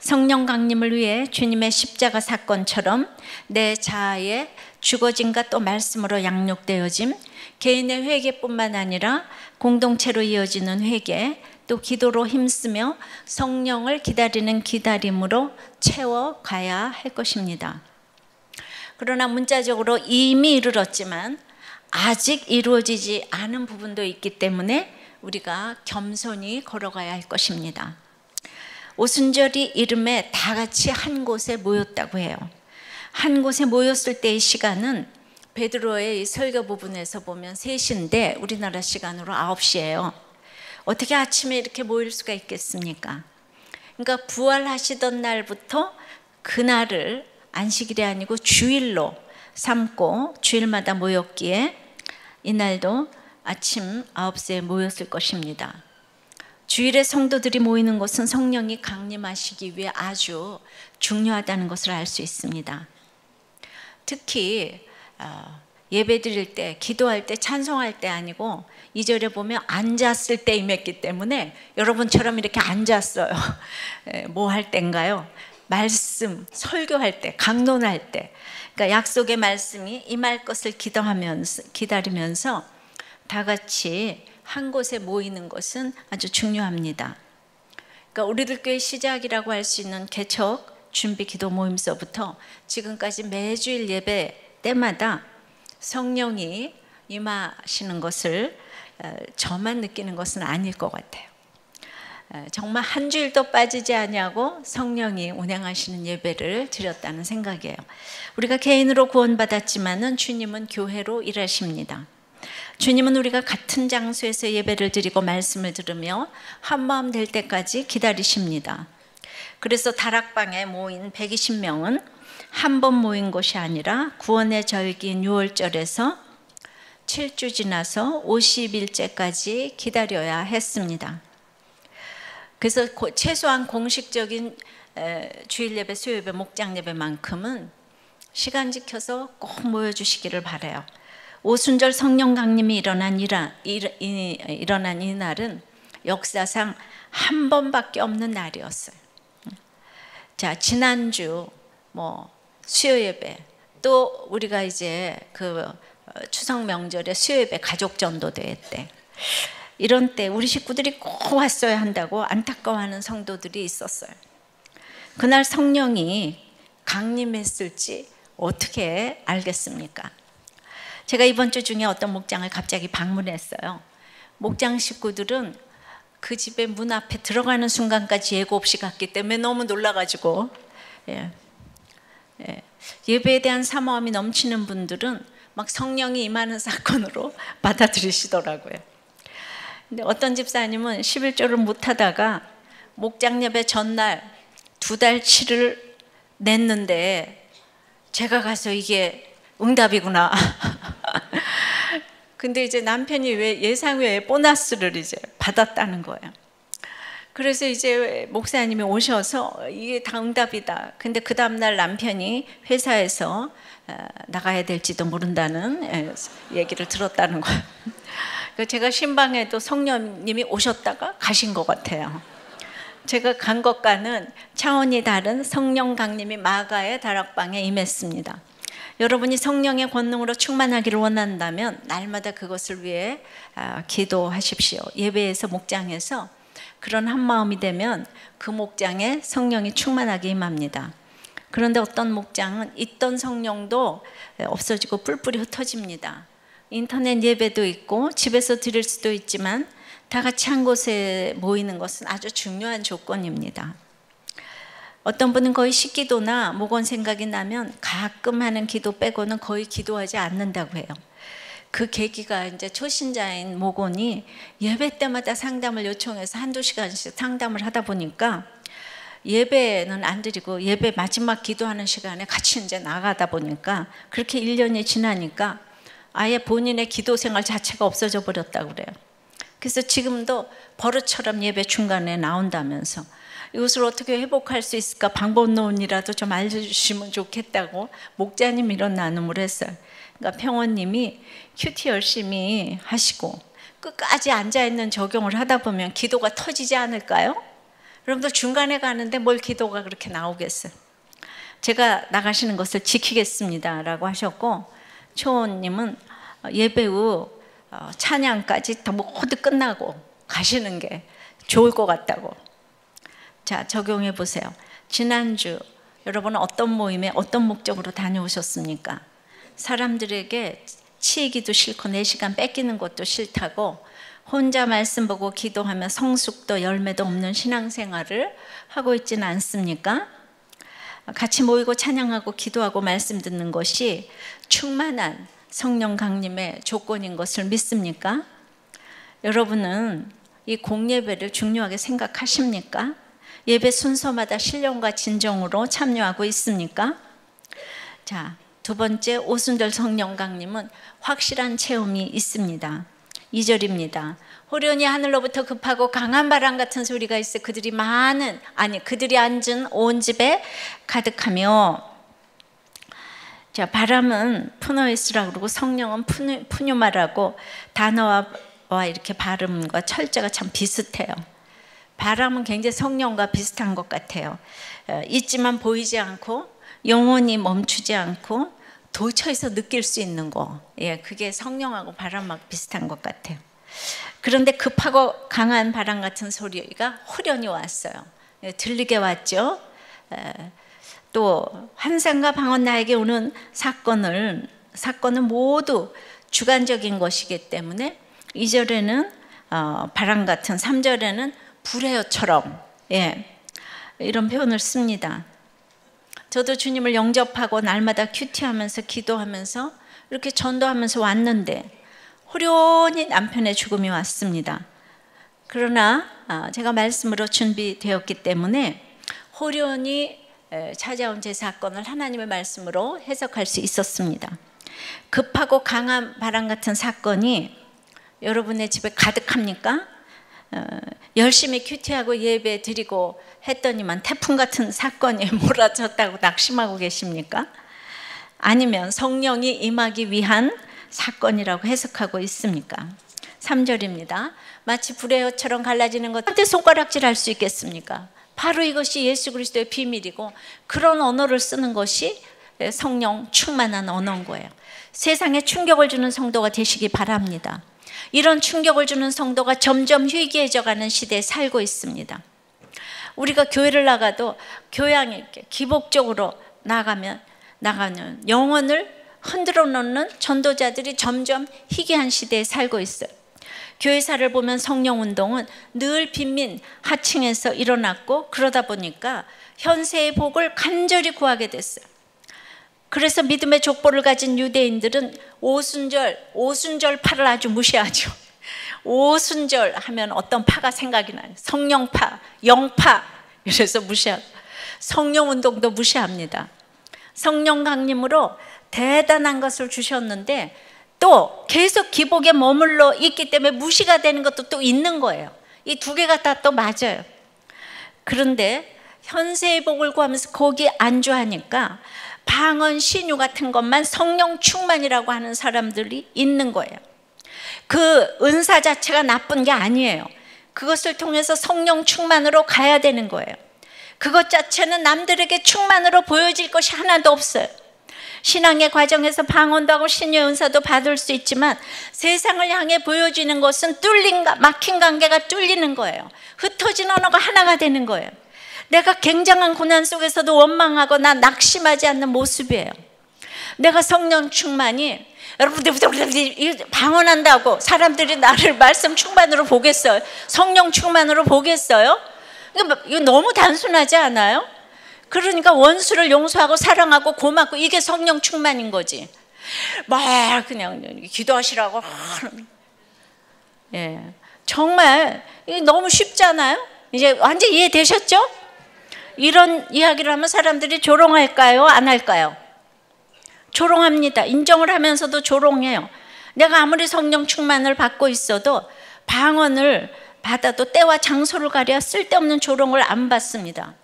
성령 강림을 위해 주님의 십자가 사건처럼 내 자아의 죽어짐과 또 말씀으로 양육되어짐, 개인의 회개뿐만 아니라 공동체로 이어지는 회개, 또 기도로 힘쓰며 성령을 기다리는 기다림으로 채워가야 할 것입니다. 그러나 문자적으로 이미 이르렀지만 아직 이루어지지 않은 부분도 있기 때문에 우리가 겸손히 걸어가야 할 것입니다. 오순절이 이름에 다 같이 한 곳에 모였다고 해요. 한 곳에 모였을 때의 시간은 베드로의 이 설교 부분에서 보면 3시인데 우리나라 시간으로 9시예요. 어떻게 아침에 이렇게 모일 수가 있겠습니까? 그러니까 부활하시던 날부터 그날을 안식일이 아니고 주일로 삼고 주일마다 모였기에 이날도 아침 9시에 모였을 것입니다. 주일에 성도들이 모이는 것은 성령이 강림하시기 위해 아주 중요하다는 것을 알 수 있습니다. 특히 예배 드릴 때, 기도할 때, 찬송할 때 아니고 2절에 보면 앉았을 때 임했기 때문에 여러분처럼 이렇게 앉았어요. 뭐 할 때인가요? 말씀, 설교할 때, 강론할 때, 그러니까 약속의 말씀이 임할 것을 기다리면서 다 같이 한 곳에 모이는 것은 아주 중요합니다. 그러니까 우리들 교회 시작이라고 할 수 있는 개척 준비 기도 모임서부터 지금까지 매주일 예배 때마다 성령이 임하시는 것을 저만 느끼는 것은 아닐 것 같아요. 정말 한 주일도 빠지지 아니하고 성령이 운행하시는 예배를 드렸다는 생각이에요. 우리가 개인으로 구원받았지만은 주님은 교회로 일하십니다. 주님은 우리가 같은 장소에서 예배를 드리고 말씀을 들으며 한마음 될 때까지 기다리십니다. 그래서 다락방에 모인 120명은 한 번 모인 것이 아니라 구원의 절기인 6월절에서 7주 지나서 50일째까지 기다려야 했습니다. 그래서 최소한 공식적인 주일 예배, 수요 예배, 목장 예배만큼은 시간 지켜서 꼭 모여주시기를 바라요. 오순절 성령 강림이 일어난 이 날은 역사상 한 번밖에 없는 날이었어요. 자, 지난주 수요 예배, 또 우리가 이제 그 추석 명절에 수요 예배 가족 전도대회 때, 이런 때 우리 식구들이 꼭 왔어야 한다고 안타까워하는 성도들이 있었어요. 그날 성령이 강림했을지 어떻게 알겠습니까? 제가 이번 주 중에 어떤 목장을 갑자기 방문했어요. 목장 식구들은 그 집의 문 앞에 들어가는 순간까지 예고 없이 갔기 때문에 너무 놀라가지고 예배에 대한 사모함이 넘치는 분들은 막 성령이 임하는 사건으로 받아들이시더라고요. 근데 어떤 집사님은 11조를 못하다가 목장 예배 전날 2달치를 냈는데 제가 가서 이게 응답이구나. 근데 이제 남편이 왜 예상 외에 보너스를 이제 받았다는 거예요. 그래서 이제 목사님이 오셔서 이게 다 응답이다. 근데 그 다음날 남편이 회사에서 나가야 될지도 모른다는 얘기를 들었다는 거예요. 제가 신방에도 성령님이 오셨다가 가신 것 같아요. 제가 간 것과는 차원이 다른 성령 강림이 마가의 다락방에 임했습니다. 여러분이 성령의 권능으로 충만하기를 원한다면 날마다 그것을 위해 기도하십시오. 예배에서 목장에서 그런 한 마음이 되면 그 목장에 성령이 충만하게 임합니다. 그런데 어떤 목장은 있던 성령도 없어지고 뿔뿔이 흩어집니다. 인터넷 예배도 있고 집에서 드릴 수도 있지만 다 같이 한 곳에 모이는 것은 아주 중요한 조건입니다. 어떤 분은 거의 식기도나 목원 생각이 나면 가끔 하는 기도 빼고는 거의 기도하지 않는다고 해요. 그 계기가 이제 초신자인 목원이 예배 때마다 상담을 요청해서 1-2시간씩 상담을 하다 보니까 예배는 안 드리고 예배 마지막 기도하는 시간에 같이 이제 나가다 보니까 그렇게 1년이 지나니까 아예 본인의 기도 생활 자체가 없어져 버렸다고 그래요. 그래서 지금도 버릇처럼 예배 중간에 나온다면서 이것을 어떻게 회복할 수 있을까 방법론이라도 좀 알려주시면 좋겠다고 목자님 이런 나눔을 했어요. 그러니까 평원님이 큐티 열심히 하시고 끝까지 앉아있는 적용을 하다 보면 기도가 터지지 않을까요? 여러분들 중간에 가는데 뭘 기도가 그렇게 나오겠어요? 제가 나가시는 것을 지키겠습니다 라고 하셨고, 초원님은 예배 후 찬양까지 다 모두 끝나고 가시는 게 좋을 것 같다고. 자, 적용해 보세요. 지난주 여러분은 어떤 모임에 어떤 목적으로 다녀오셨습니까? 사람들에게 치이기도 싫고 4시간 뺏기는 것도 싫다고 혼자 말씀 보고 기도하며 성숙도 열매도 없는 신앙생활을 하고 있지는 않습니까? 같이 모이고 찬양하고 기도하고 말씀 듣는 것이 충만한 성령 강림의 조건인 것을 믿습니까? 여러분은 이 공예배를 중요하게 생각하십니까? 예배 순서마다 신령과 진정으로 참여하고 있습니까? 자, 두 번째, 오순절 성령 강림은 확실한 체험이 있습니다. 2절입니다. 호련히 하늘로부터 급하고 강한 바람 같은 소리가 있어 그들이 앉은 온 집에 가득하며. 자, 바람은 푸노에스라고 그러고 성령은 푸뉴마라고, 단어와 이렇게 발음과 철자가 참 비슷해요. 바람은 굉장히 성령과 비슷한 것 같아요. 있지만 보이지 않고 영원히 멈추지 않고 도처에서 느낄 수 있는 거, 그게 성령하고 바람하고 비슷한 것 같아요. 그런데 급하고 강한 바람 같은 소리가 호련히 왔어요. 들리게 왔죠. 또 환상과 방언 나에게 오는 사건은 모두 주관적인 것이기 때문에 2절에는 바람 같은, 3절에는 불에어처럼, 이런 표현을 씁니다. 저도 주님을 영접하고 날마다 큐티하면서 기도하면서 이렇게 전도하면서 왔는데 호련히 남편의 죽음이 왔습니다. 그러나 제가 말씀으로 준비되었기 때문에 호련히 찾아온 제 사건을 하나님의 말씀으로 해석할 수 있었습니다. 급하고 강한 바람 같은 사건이 여러분의 집에 가득합니까? 열심히 큐티하고 예배 드리고 했더니만 태풍 같은 사건이 몰아쳤다고 낙심하고 계십니까? 아니면 성령이 임하기 위한 사건이라고 해석하고 있습니까? 3절입니다. 마치 불에어처럼 갈라지는 것 한테 손가락질 할 수 있겠습니까? 바로 이것이 예수 그리스도의 비밀이고, 그런 언어를 쓰는 것이 성령 충만한 언어인 거예요. 세상에 충격을 주는 성도가 되시기 바랍니다. 이런 충격을 주는 성도가 점점 희귀해져가는 시대에 살고 있습니다. 우리가 교회를 나가도 교양이 있게 기복적으로 나가는 영혼을 흔들어 놓는 전도자들이 점점 희귀한 시대에 살고 있어요. 교회사를 보면 성령운동은 늘 빈민 하층에서 일어났고, 그러다 보니까 현세의 복을 간절히 구하게 됐어요. 그래서 믿음의 족보를 가진 유대인들은 오순절 파를 아주 무시하죠. 오순절 하면 어떤 파가 생각이 나요? 성령파, 영파, 이래서 무시하고, 성령운동도 무시합니다. 성령 강림으로 대단한 것을 주셨는데 또 계속 기복에 머물러 있기 때문에 무시가 되는 것도 또 있는 거예요. 이 두 개가 다 또 맞아요. 그런데 현세의 복을 구하면서 거기 안주하니까 방언, 신유 같은 것만 성령 충만이라고 하는 사람들이 있는 거예요. 그 은사 자체가 나쁜 게 아니에요. 그것을 통해서 성령 충만으로 가야 되는 거예요. 그것 자체는 남들에게 충만으로 보여질 것이 하나도 없어요. 신앙의 과정에서 방언도 하고 신유의 은사도 받을 수 있지만 세상을 향해 보여지는 것은 막힌 관계가 뚫리는 거예요. 흩어진 언어가 하나가 되는 거예요. 내가 굉장한 고난 속에서도 원망하거나 낙심하지 않는 모습이에요. 내가 성령 충만이, 여러분들 방언한다고 사람들이 나를 말씀 충만으로 보겠어요? 성령 충만으로 보겠어요? 이거 너무 단순하지 않아요? 그러니까 원수를 용서하고 사랑하고 고맙고, 이게 성령 충만인 거지. 막 그냥 기도하시라고. 정말 이게 너무 쉽잖아요. 이제 완전 이해되셨죠? 이런 이야기를 하면 사람들이 조롱할까요? 안 할까요? 조롱합니다. 인정을 하면서도 조롱해요. 내가 아무리 성령 충만을 받고 있어도, 방언을 받아도 때와 장소를 가려 쓸데없는 조롱을 안 받습니다.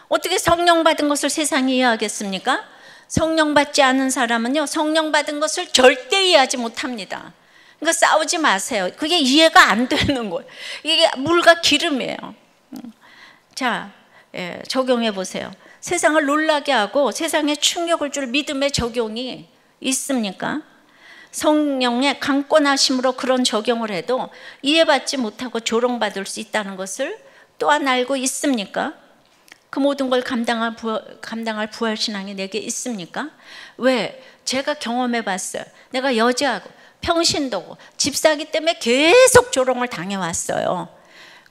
어떻게 성령 받은 것을 세상이 이해하겠습니까? 성령 받지 않은 사람은요, 성령 받은 것을 절대 이해하지 못합니다. 그러니까 싸우지 마세요. 그게 이해가 안 되는 거예요. 이게 물과 기름이에요. 자, 적용해 보세요. 세상을 놀라게 하고 세상에 충격을 줄 믿음의 적용이 있습니까? 성령의 강권하심으로 그런 적용을 해도 이해받지 못하고 조롱받을 수 있다는 것을 또한 알고 있습니까? 그 모든 걸 감당할 부활신앙이 내게 있습니까? 왜? 제가 경험해 봤어요. 내가 여자하고 평신도고 집사기 때문에 계속 조롱을 당해왔어요.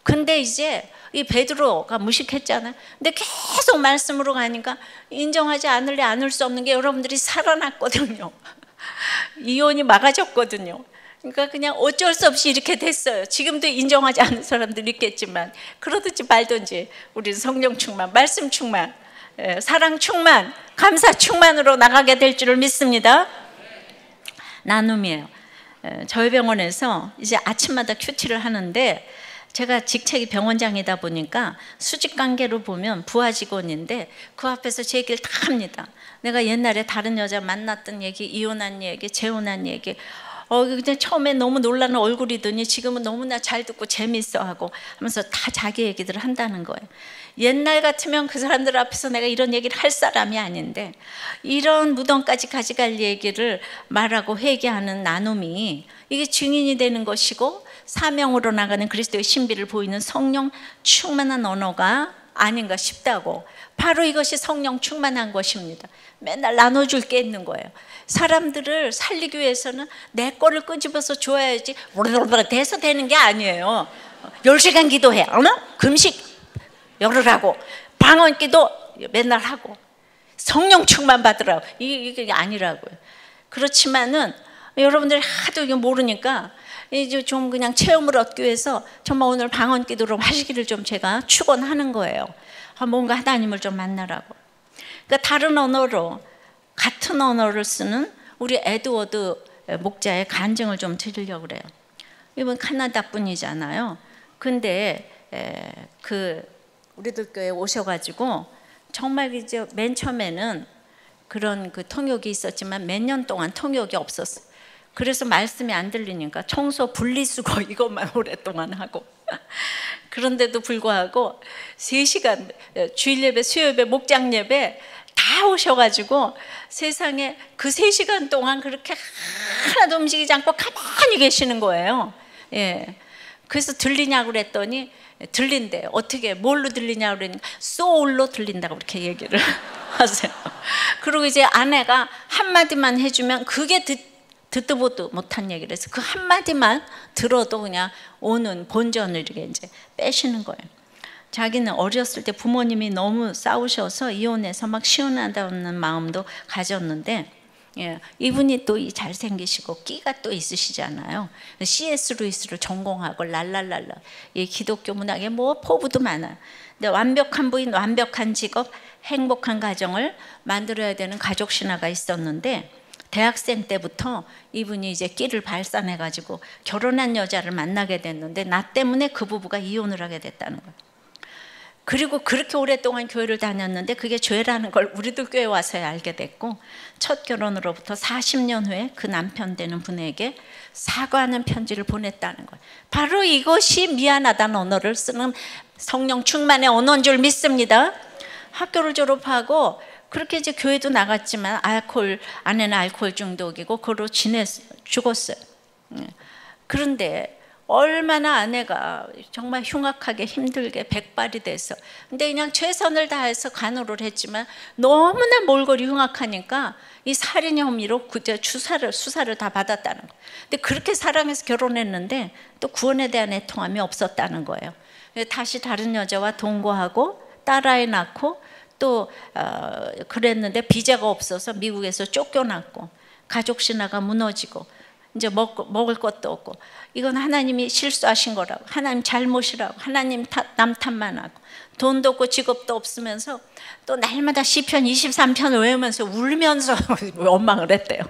근데 이제 이 베드로가 무식했잖아요. 근데 계속 말씀으로 가니까 인정하지 않을 수 없는 게 여러분들이 살아났거든요. 이혼이 막아졌거든요. 그러니까 그냥 어쩔 수 없이 이렇게 됐어요. 지금도 인정하지 않는 사람들 있겠지만 그러든지 말든지 우리는 성령 충만, 말씀 충만, 사랑 충만, 감사 충만으로 나가게 될 줄을 믿습니다. 나눔이에요. 저희 병원에서 이제 아침마다 큐티를 하는데 제가 직책이 병원장이다 보니까 수직 관계로 보면 부하 직원인데 그 앞에서 제 얘기를 다 합니다. 내가 옛날에 다른 여자 만났던 얘기, 이혼한 얘기, 재혼한 얘기, 그냥 처음에 너무 놀라는 얼굴이더니 지금은 너무나 잘 듣고 재밌어하고 하면서 다 자기 얘기들을 한다는 거예요. 옛날 같으면 그 사람들 앞에서 내가 이런 얘기를 할 사람이 아닌데 이런 무덤까지 가져갈 얘기를 말하고 회개하는 나눔이 이게 증인이 되는 것이고 사명으로 나가는 그리스도의 신비를 보이는 성령 충만한 언어가 아닌가 싶다고. 바로 이것이 성령 충만한 것입니다. 맨날 나눠줄 게 있는 거예요. 사람들을 살리기 위해서는 내 거를 끄집어서 줘야지 돼서 되는 게 아니에요. 10시간 기도해, 금식 열으라고, 방언기도 맨날 하고 성령 충만 받으라고, 이게 아니라고요. 그렇지만은 여러분들이 하도 이거 모르니까 이제 좀 그냥 체험을 얻기 위해서 정말 오늘 방언기도로 하시기를 좀 제가 축원하는 거예요. 뭔가 하나님을 좀 만나라고. 그러니까 다른 언어로, 같은 언어를 쓰는 우리 에드워드 목자의 간증을 좀 드리려고 그래요. 이분 카나다 분이잖아요. 근데 우리들 교회에 오셔가지고 정말 이제 맨 처음에는 그런 그 통역이 있었지만 몇 년 동안 통역이 없었어요. 그래서 말씀이 안 들리니까 청소 분리수거 이것만 오랫동안 하고 그런데도 불구하고 3시간 주일 예배, 수요 예배, 목장 예배 다 오셔가지고 세상에 그 3시간 동안 그렇게 하나도 움직이지 않고 가만히 계시는 거예요. 예. 그래서 들리냐고 그랬더니 들린대요. 어떻게 뭘로 들리냐고 그러니까 소울로 들린다고 그렇게 얘기를 하세요. 그리고 이제 아내가 한마디만 해주면 그게 듣도 보도 못한 얘기를 해서 그 한마디만 들어도 그냥 오는 본전을 이렇게 이제 빼시는 거예요. 자기는 어렸을 때 부모님이 너무 싸우셔서 이혼해서 막 시원하다는 마음도 가졌는데, 예, 이분이 또 잘생기시고 끼가 또 있으시잖아요. C.S. 루이스를 전공하고 랄랄랄라, 이 기독교 문학에 뭐 포부도 많아요. 근데 완벽한 부인, 완벽한 직업, 행복한 가정을 만들어야 되는 가족 신화가 있었는데 대학생 때부터 이분이 이제 끼를 발산해가지고 결혼한 여자를 만나게 됐는데 나 때문에 그 부부가 이혼을 하게 됐다는 거예요. 그리고 그렇게 오랫동안 교회를 다녔는데 그게 죄라는 걸 우리도 교회 와서야 알게 됐고, 첫 결혼으로부터 40년 후에 그 남편 되는 분에게 사과하는 편지를 보냈다는 거예요. 바로 이것이 미안하다는 언어를 쓰는 성령 충만의 언어인 줄 믿습니다. 학교를 졸업하고 그렇게 이제 교회도 나갔지만 아내는 알코올 중독이고 그로 죽었어요. 그런데 얼마나 아내가 정말 흉악하게 힘들게 백발이 돼서, 근데 그냥 최선을 다해서 간호를 했지만 너무나 몰골이 흉악하니까 이 살인 혐의로 수사를 다 받았다는 거예요. 근데 그렇게 사랑해서 결혼했는데 또 구원에 대한 애통함이 없었다는 거예요. 다시 다른 여자와 동거하고 딸아이 낳고 또 그랬는데 비자가 없어서 미국에서 쫓겨났고 가족 신화가 무너지고 이제 먹을 것도 없고, 이건 하나님이 실수하신 거라고, 하나님 잘못이라고, 하나님 남 탓만 하고 돈도 없고 직업도 없으면서 또 날마다 시편 23편 외우면서 울면서 원망을 했대요.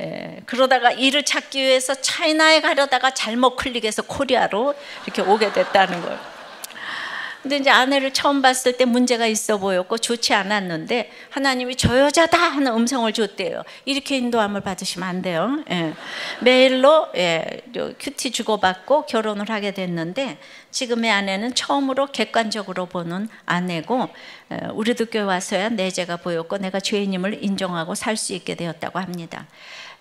예, 그러다가 일을 찾기 위해서 차이나에 가려다가 잘못 클릭해서 코리아로 이렇게 오게 됐다는 거예요. 근데 이제 아내를 처음 봤을 때 문제가 있어 보였고 좋지 않았는데 하나님이 저 여자다 하는 음성을 줬대요. 이렇게 인도함을 받으시면 안 돼요. 예. 메일로 큐티 주고받고 결혼을 하게 됐는데 지금의 아내는 처음으로 객관적으로 보는 아내고, 우리도 교회 와서야 내재가 보였고 내가 죄인임을 인정하고 살 수 있게 되었다고 합니다.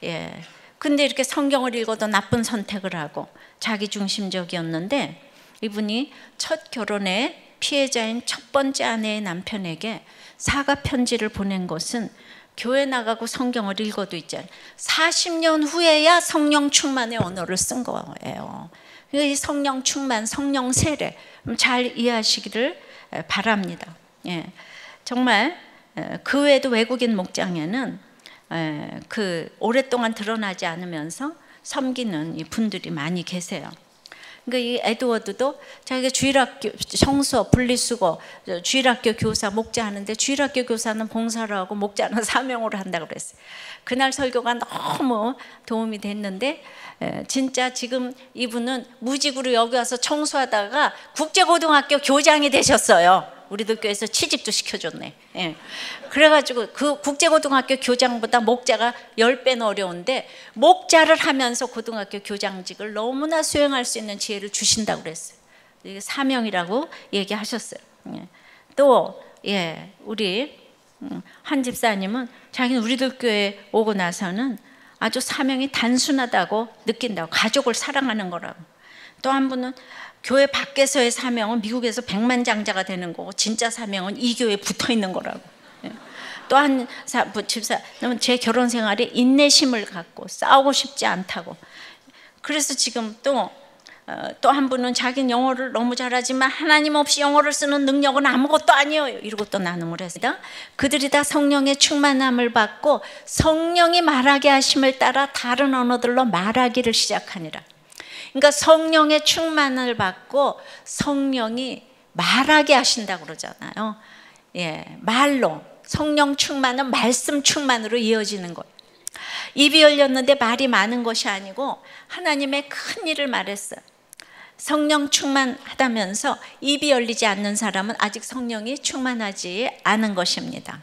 예. 근데 이렇게 성경을 읽어도 나쁜 선택을 하고 자기중심적이었는데 이분이 첫 결혼의 피해자인 첫 번째 아내의 남편에게 사과 편지를 보낸 것은 교회 나가고 성경을 읽어도 있잖아요. 40년 후에야 성령 충만의 언어를 쓴 거예요. 이 성령 충만, 성령 세례 잘 이해하시기를 바랍니다. 예, 정말 그 외에도 외국인 목장에는 그 오랫동안 드러나지 않으면서 섬기는 이 분들이 많이 계세요. 그러니까 이 에드워드도 자기가 주일학교 성서 분리수거 주일학교 교사 목자하는데 주일학교 교사는 봉사를 하고 목자는 사명으로 한다고 그랬어요. 그날 설교가 너무 도움이 됐는데 진짜 지금 이분은 무직으로 여기 와서 청소하다가 국제고등학교 교장이 되셨어요. 우리들 교회에서 취직도 시켜줬네. 예. 그래가지고 그 국제고등학교 교장보다 목자가 10배는 어려운데 목자를 하면서 고등학교 교장직을 너무나 수행할 수 있는 지혜를 주신다고 그랬어요. 이게 사명이라고 얘기하셨어요. 예. 또 우리 한 집사님은 자기는 우리들 교회 오고 나서는 아주 사명이 단순하다고 느낀다고, 가족을 사랑하는 거라고. 또 한 분은 교회 밖에서의 사명은 미국에서 백만장자가 되는 거고 진짜 사명은 이 교회에 붙어 있는 거라고. 또 한 집사님은 제 결혼 생활에 인내심을 갖고 싸우고 싶지 않다고. 그래서 지금 또 한 분은 자기는 영어를 너무 잘하지만 하나님 없이 영어를 쓰는 능력은 아무것도 아니에요. 이러고 또 나눔을 했습니다. 그들이 다 성령의 충만함을 받고 성령이 말하게 하심을 따라 다른 언어들로 말하기를 시작하니라. 그러니까 성령의 충만을 받고 성령이 말하게 하신다고 그러잖아요. 예, 말로. 성령 충만은 말씀 충만으로 이어지는 거예요. 입이 열렸는데 말이 많은 것이 아니고 하나님의 큰 일을 말했어요. 성령 충만하다면서 입이 열리지 않는 사람은 아직 성령이 충만하지 않은 것입니다.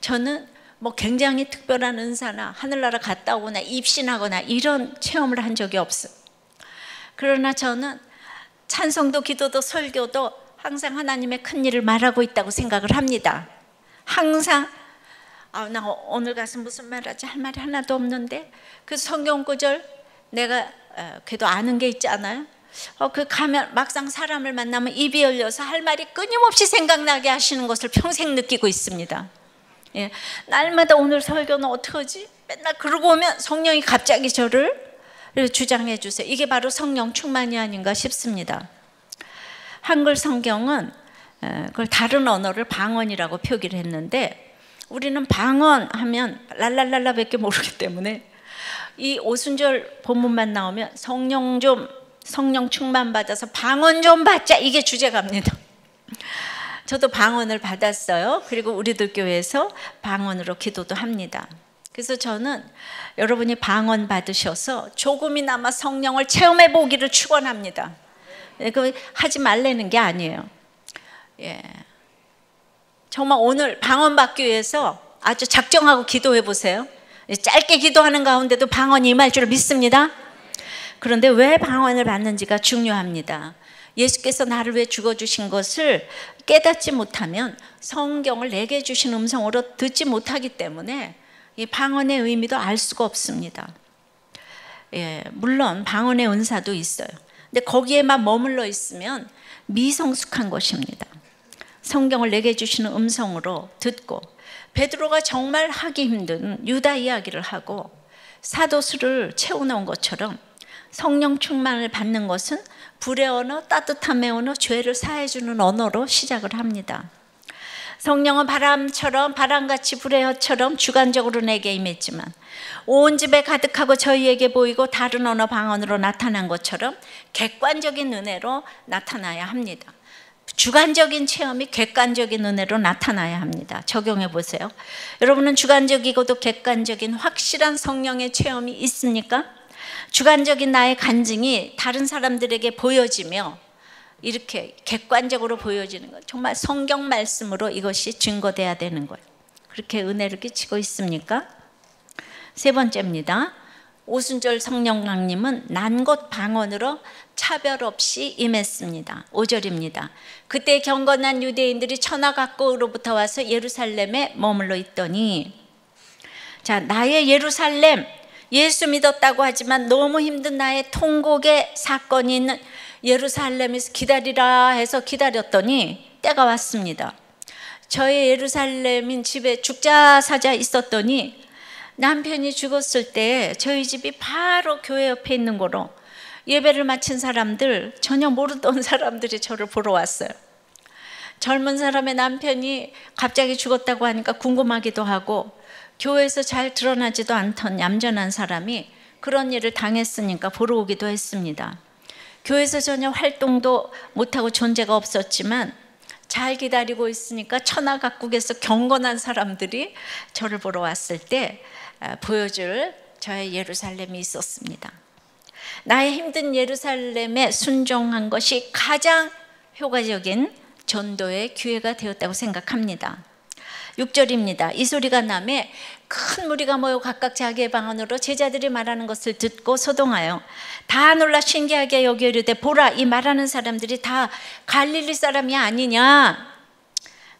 저는 뭐 굉장히 특별한 은사나 하늘나라 갔다 오거나 입신하거나 이런 체험을 한 적이 없어요. 그러나 저는 찬송도 기도도 설교도 항상 하나님의 큰 일을 말하고 있다고 생각을 합니다. 항상 나 오늘 가서 무슨 말하지 할 말이 하나도 없는데 그 성경 구절 내가 그래도 아는 게 있지 않아요? 그 가면 막상 사람을 만나면 입이 열려서 할 말이 끊임없이 생각나게 하시는 것을 평생 느끼고 있습니다. 예, 날마다 오늘 설교는 어떡하지? 맨날 그러고 오면 성령이 갑자기 저를 주장해 주세요. 이게 바로 성령 충만이 아닌가 싶습니다. 한글 성경은 그걸 다른 언어를 방언이라고 표기를 했는데 우리는 방언하면 랄랄랄라 밖에 모르기 때문에 이 오순절 본문만 나오면 성령 충만 받아서 방언 좀 받자, 이게 주제가입니다. 저도 방언을 받았어요. 그리고 우리들 교회에서 방언으로 기도도 합니다. 그래서 저는 여러분이 방언 받으셔서 조금이나마 성령을 체험해 보기를 축원합니다. 그 하지 말라는 게 아니에요. 예. 정말 오늘 방언 받기 위해서 아주 작정하고 기도해 보세요. 짧게 기도하는 가운데도 방언이 임할 줄 믿습니다. 그런데 왜 방언을 받는지가 중요합니다. 예수께서 나를 위해 죽어주신 것을 깨닫지 못하면 성경을 내게 주신 음성으로 듣지 못하기 때문에 이 방언의 의미도 알 수가 없습니다. 예, 물론 방언의 은사도 있어요. 근데 거기에만 머물러 있으면 미성숙한 것입니다. 성경을 내게 주시는 음성으로 듣고 베드로가 정말 하기 힘든 유다 이야기를 하고 사도수를 채워놓은 것처럼 성령 충만을 받는 것은 불의 언어, 따뜻함의 언어, 죄를 사해주는 언어로 시작을 합니다. 성령은 바람같이 불의 혀처럼 주관적으로 내게 임했지만 온 집에 가득하고 저희에게 보이고 다른 언어 방언으로 나타난 것처럼 객관적인 은혜로 나타나야 합니다. 주관적인 체험이 객관적인 은혜로 나타나야 합니다. 적용해 보세요. 여러분은 주관적이고도 객관적인 확실한 성령의 체험이 있습니까? 주관적인 나의 간증이 다른 사람들에게 보여지며 이렇게 객관적으로 보여지는 것, 정말 성경 말씀으로 이것이 증거돼야 되는 거예요. 그렇게 은혜를 끼치고 있습니까? 세 번째입니다. 오순절 성령 강림은 난곳 방언으로 차별 없이 임했습니다. 5절입니다. 그때 경건한 유대인들이 천하 각국으로부터 와서 예루살렘에 머물러 있더니, 자, 나의 예루살렘, 예수 믿었다고 하지만 너무 힘든 나의 통곡의 사건이 있는 예루살렘에서 기다리라 해서 기다렸더니 때가 왔습니다. 저의 예루살렘인 집에 죽자 사자 있었더니 남편이 죽었을 때 저희 집이 바로 교회 옆에 있는 거로 예배를 마친 사람들, 전혀 모르던 사람들이 저를 보러 왔어요. 젊은 사람의 남편이 갑자기 죽었다고 하니까 궁금하기도 하고, 교회에서 잘 드러나지도 않던 얌전한 사람이 그런 일을 당했으니까 보러 오기도 했습니다. 교회에서 전혀 활동도 못하고 존재가 없었지만 잘 기다리고 있으니까 천하각국에서 경건한 사람들이 저를 보러 왔을 때 보여줄 저의 예루살렘이 있었습니다. 나의 힘든 예루살렘에 순종한 것이 가장 효과적인 전도의 기회가 되었다고 생각합니다. 6절입니다. 이 소리가 나매 큰 무리가 모여 각각 자기의 방언으로 제자들이 말하는 것을 듣고 소동하여 다 놀라 신기하게 여겨 이르되 보라, 이 말하는 사람들이 다 갈릴리 사람이 아니냐.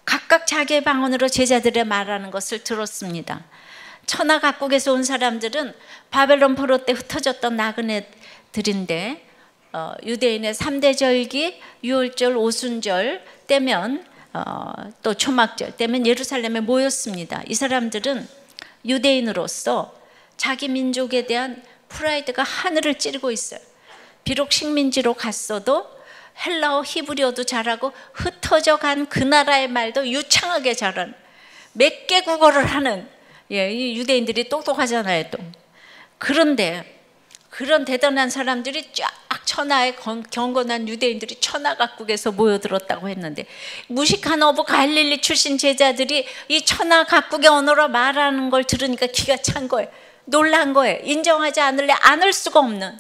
각각 자기의 방언으로 제자들의 말하는 것을 들었습니다. 천하 각국에서 온 사람들은 바벨론 포로 때 흩어졌던 나그네들인데 유대인의 3대 절기, 유월절, 오순절 때면 또 초막절 때면 예루살렘에 모였습니다. 이 사람들은 유대인으로서 자기 민족에 대한 프라이드가 하늘을 찌르고 있어요. 비록 식민지로 갔어도 헬라어, 히브리어도 잘하고 흩어져 간 그 나라의 말도 유창하게 잘하는, 몇 개 국어를 하는, 이 유대인들이 똑똑하잖아요 또. 그런데 그런 대단한 사람들이 쫙 천하의 경건한 유대인들이 천하각국에서 모여들었다고 했는데, 무식한 어부 갈릴리 출신 제자들이 이 천하각국의 언어로 말하는 걸 들으니까 기가 찬 거예요. 놀란 거예요. 인정하지 않을래 않을 수가 없는.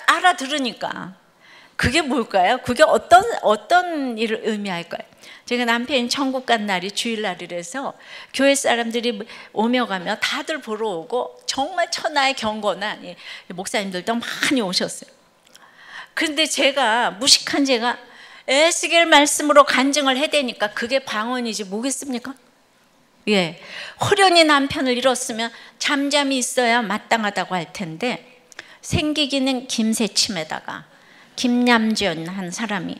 알아들으니까. 그게 뭘까요? 그게 어떤 일을 의미할까요? 제가 남편이 천국 간 날이 주일날이라서 교회 사람들이 오며 가며 다들 보러 오고 정말 천하의 경건한 목사님들도 많이 오셨어요. 그런데 제가 무식한 제가 에스겔 말씀으로 간증을 해대니까 그게 방언이지 뭐겠습니까? 호련히 남편을 잃었으면 잠잠히 있어야 마땅하다고 할 텐데, 생기기는 김새침에다가 김얌전 한 사람이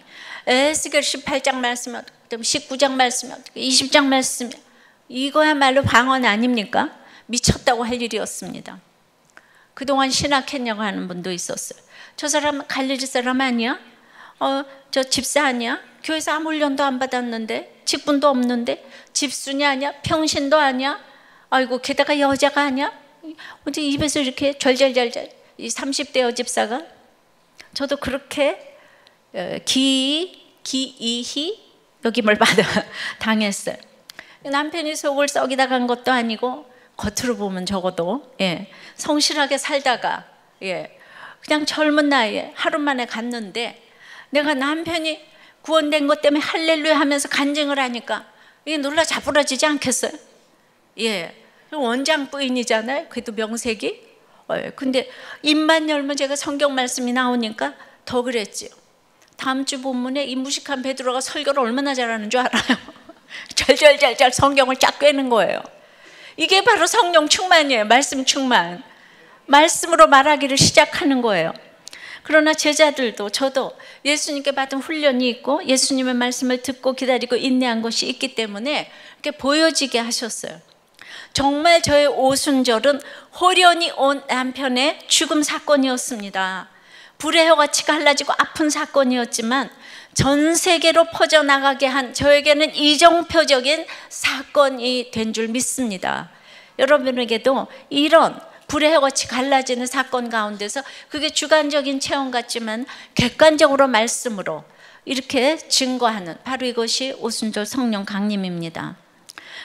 에스겔 18장 말씀이 어떻게, 19장 말씀이 어떻게, 20장 말씀이, 이거야말로 방언 아닙니까? 미쳤다고 할 일이었습니다. 그동안 신학했냐고 하는 분도 있었어요. 저 사람 갈릴리 사람 아니야? 저 집사 아니야? 교회에서 아무 훈련도 안 받았는데, 직분도 없는데, 집순이 아니야? 평신도 아니야? 아이고 게다가 여자가 아니야? 어제 입에서 이렇게 절절절절, 이 30대 여집사가. 저도 그렇게 기이히 여김을 받아 당했어요. 남편이 속을 썩이다 간 것도 아니고, 겉으로 보면 적어도 성실하게 살다가 그냥 젊은 나이에 하루 만에 갔는데, 내가 남편이 구원된 것 때문에 할렐루야 하면서 간증을 하니까 이게 놀라 자부러지지 않겠어요? 원장 부인이잖아요. 그래도 명색이. 근데 입만 열면 제가 성경 말씀이 나오니까 더 그랬지요. 다음 주 본문에 이 무식한 베드로가 설교를 얼마나 잘하는 줄 알아요? 절절절절 성경을 쫙 꿰는 거예요. 이게 바로 성령 충만이에요. 말씀 충만. 말씀으로 말하기를 시작하는 거예요. 그러나 제자들도 저도 예수님께 받은 훈련이 있고 예수님의 말씀을 듣고 기다리고 인내한 것이 있기 때문에 이렇게 보여지게 하셨어요. 정말 저의 오순절은 호련히 온 남편의 죽음 사건이었습니다. 불의 혀같이 갈라지고 아픈 사건이었지만 전 세계로 퍼져나가게 한 저에게는 이정표적인 사건이 된 줄 믿습니다. 여러분에게도 이런 불의 혀같이 갈라지는 사건 가운데서, 그게 주관적인 체험 같지만 객관적으로 말씀으로 이렇게 증거하는, 바로 이것이 오순절 성령 강림입니다.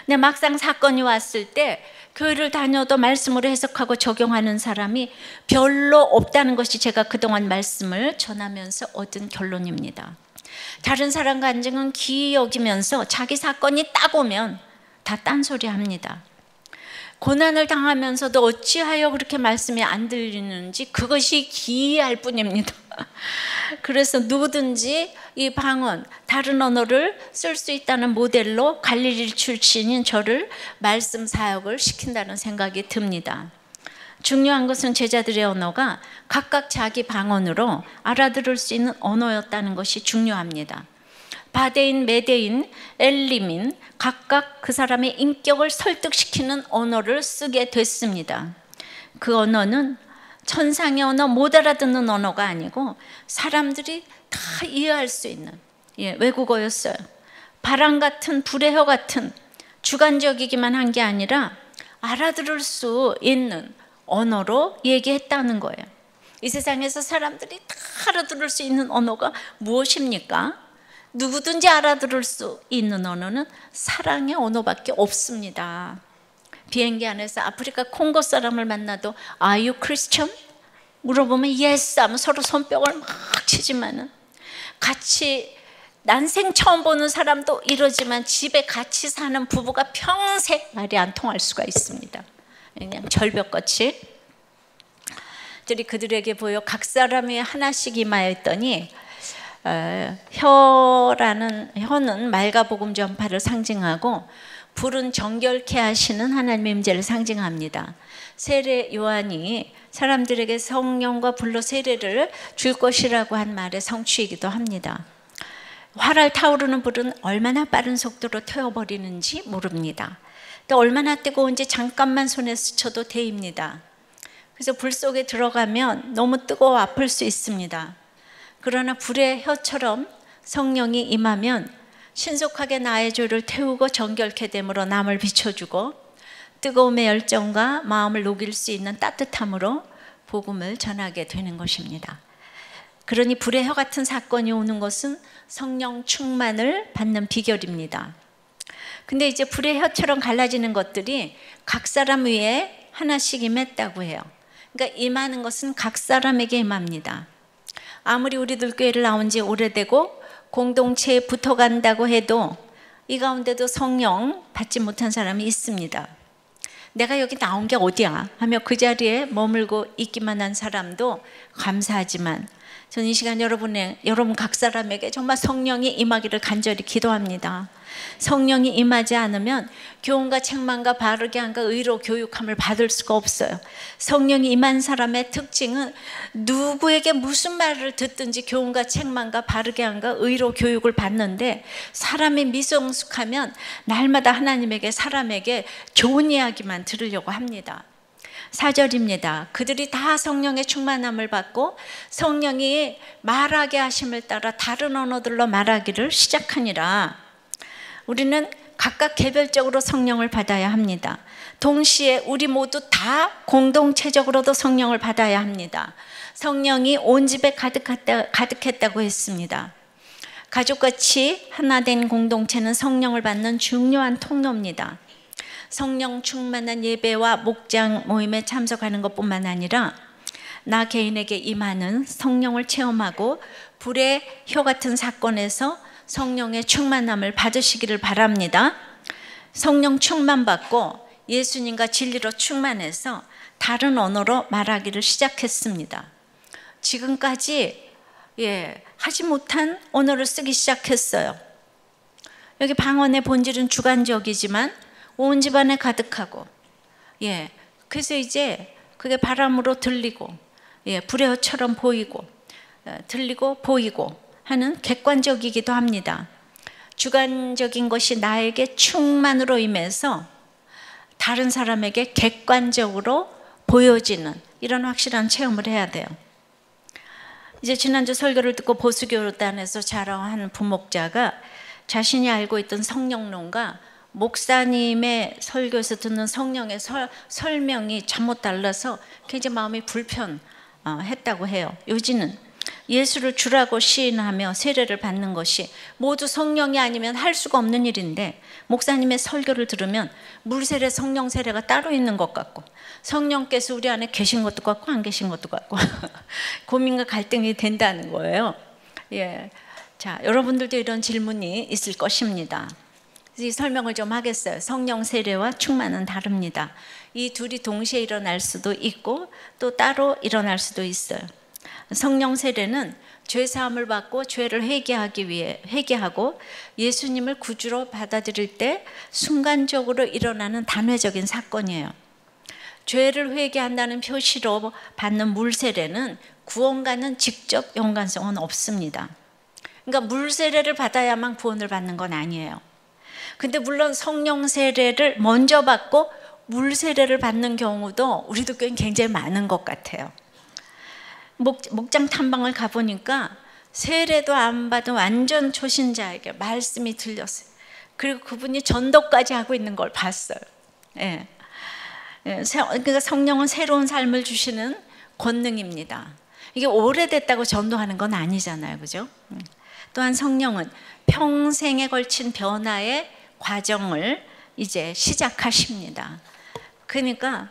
근데 막상 사건이 왔을 때 교회를 다녀도 말씀으로 해석하고 적용하는 사람이 별로 없다는 것이 제가 그동안 말씀을 전하면서 얻은 결론입니다. 다른 사람 간증은 기이 여기면서 자기 사건이 딱 오면 다 딴소리 합니다. 고난을 당하면서도 어찌하여 그렇게 말씀이 안 들리는지 그것이 기이할 뿐입니다. 그래서 누구든지 이 방언, 다른 언어를 쓸 수 있다는 모델로 갈릴리 출신인 저를 말씀 사역을 시킨다는 생각이 듭니다. 중요한 것은 제자들의 언어가 각각 자기 방언으로 알아들을 수 있는 언어였다는 것이 중요합니다. 바데인, 메데인, 엘림인 각각 그 사람의 인격을 설득시키는 언어를 쓰게 됐습니다. 그 언어는 천상의 언어, 못 알아듣는 언어가 아니고 사람들이 다 이해할 수 있는 외국어였어요. 바람 같은 불의 혀 같은 주관적이기만 한 게 아니라 알아들을 수 있는 언어로 얘기했다는 거예요. 이 세상에서 사람들이 다 알아들을 수 있는 언어가 무엇입니까? 누구든지 알아들을 수 있는 언어는 사랑의 언어밖에 없습니다. 비행기 안에서 아프리카 콩고 사람을 만나도 Are you Christian? 물어보면 Yes 하면 서로 손뼉을 막 치지만은 같이 난생 처음 보는 사람도 이러지만 집에 같이 사는 부부가 평생 말이 안 통할 수가 있습니다. 그냥 절벽같이 그들에게 보여 각 사람이 하나씩 임하였더니 혀는 맑아 복음 전파를 상징하고 불은 정결케 하시는 하나님의 임재를 상징합니다. 세례 요한이 사람들에게 성령과 불로 세례를 줄 것이라고 한 말의 성취이기도 합니다. 활활 타오르는 불은 얼마나 빠른 속도로 태워버리는지 모릅니다. 또 얼마나 뜨거운지 잠깐만 손에 스쳐도 데입니다. 그래서 불 속에 들어가면 너무 뜨거워 아플 수 있습니다. 그러나 불의 혀처럼 성령이 임하면 신속하게 나의 죄를 태우고 정결케 됨으로 남을 비춰주고 뜨거움의 열정과 마음을 녹일 수 있는 따뜻함으로 복음을 전하게 되는 것입니다. 그러니 불의 혀 같은 사건이 오는 것은 성령 충만을 받는 비결입니다. 근데 이제 불의 혀처럼 갈라지는 것들이 각 사람 위에 하나씩 임했다고 해요. 그러니까 임하는 것은 각 사람에게 임합니다. 아무리 우리들 교회를 나온 지 오래되고 공동체에 붙어간다고 해도 이 가운데도 성령 받지 못한 사람이 있습니다. 내가 여기 나온 게 어디야 하며 그 자리에 머물고 있기만 한 사람도 감사하지만 저는 이 시간 여러분 각 사람에게 정말 성령이 임하기를 간절히 기도합니다. 성령이 임하지 않으면 교훈과 책망과 바르게 함과 의로 교육함을 받을 수가 없어요. 성령이 임한 사람의 특징은 누구에게 무슨 말을 듣든지 교훈과 책망과 바르게 함과 의로 교육을 받는데 사람이 미성숙하면 날마다 하나님에게 사람에게 좋은 이야기만 들으려고 합니다. 4절입니다. 그들이 다 성령의 충만함을 받고 성령이 말하게 하심을 따라 다른 언어들로 말하기를 시작하니라. 우리는 각각 개별적으로 성령을 받아야 합니다. 동시에 우리 모두 다 공동체적으로도 성령을 받아야 합니다. 성령이 온 집에 가득했다고 했습니다. 가족같이 하나 된 공동체는 성령을 받는 중요한 통로입니다. 성령 충만한 예배와 목장 모임에 참석하는 것뿐만 아니라 나 개인에게 임하는 성령을 체험하고 불의 혀 같은 사건에서 성령의 충만함을 받으시기를 바랍니다. 성령 충만받고 예수님과 진리로 충만해서 다른 언어로 말하기를 시작했습니다. 지금까지 하지 못한 언어를 쓰기 시작했어요. 여기 방언의 본질은 주관적이지만 온 집안에 가득하고 그래서 이제 그게 바람으로 들리고 불의 혀처럼 보이고 들리고 보이고 하는 객관적이기도 합니다. 주관적인 것이 나에게 충만으로 임해서 다른 사람에게 객관적으로 보여지는 이런 확실한 체험을 해야 돼요. 이제 지난주 설교를 듣고 보수교단에서 자라한 부목자가 자신이 알고 있던 성령론과 목사님의 설교에서 듣는 성령의 설명이 잘못 달라서 굉장히 마음이 불편했다고 해요. 요지는 예수를 주라고 시인하며 세례를 받는 것이 모두 성령이 아니면 할 수가 없는 일인데 목사님의 설교를 들으면 물세례, 성령 세례가 따로 있는 것 같고 성령께서 우리 안에 계신 것도 같고 안 계신 것도 같고 고민과 갈등이 된다는 거예요. 자, 여러분들도 이런 질문이 있을 것입니다. 이 설명을 좀 하겠어요. 성령 세례와 충만은 다릅니다. 이 둘이 동시에 일어날 수도 있고 또 따로 일어날 수도 있어요. 성령 세례는 죄 사함을 받고 죄를 회개하고 예수님을 구주로 받아들일 때 순간적으로 일어나는 단회적인 사건이에요. 죄를 회개한다는 표시로 받는 물 세례는 구원과는 직접 연관성은 없습니다. 그러니까 물 세례를 받아야만 구원을 받는 건 아니에요. 근데 물론 성령 세례를 먼저 받고 물 세례를 받는 경우도 우리도 꽤 굉장히 많은 것 같아요. 목장 탐방을 가보니까 세례도 안 받은 완전 초신자에게 말씀이 들렸어요. 그리고 그분이 전도까지 하고 있는 걸 봤어요. 예. 그러니까 성령은 새로운 삶을 주시는 권능입니다. 이게 오래됐다고 전도하는 건 아니잖아요, 그죠? 또한 성령은 평생에 걸친 변화의 과정을 이제 시작하십니다. 그러니까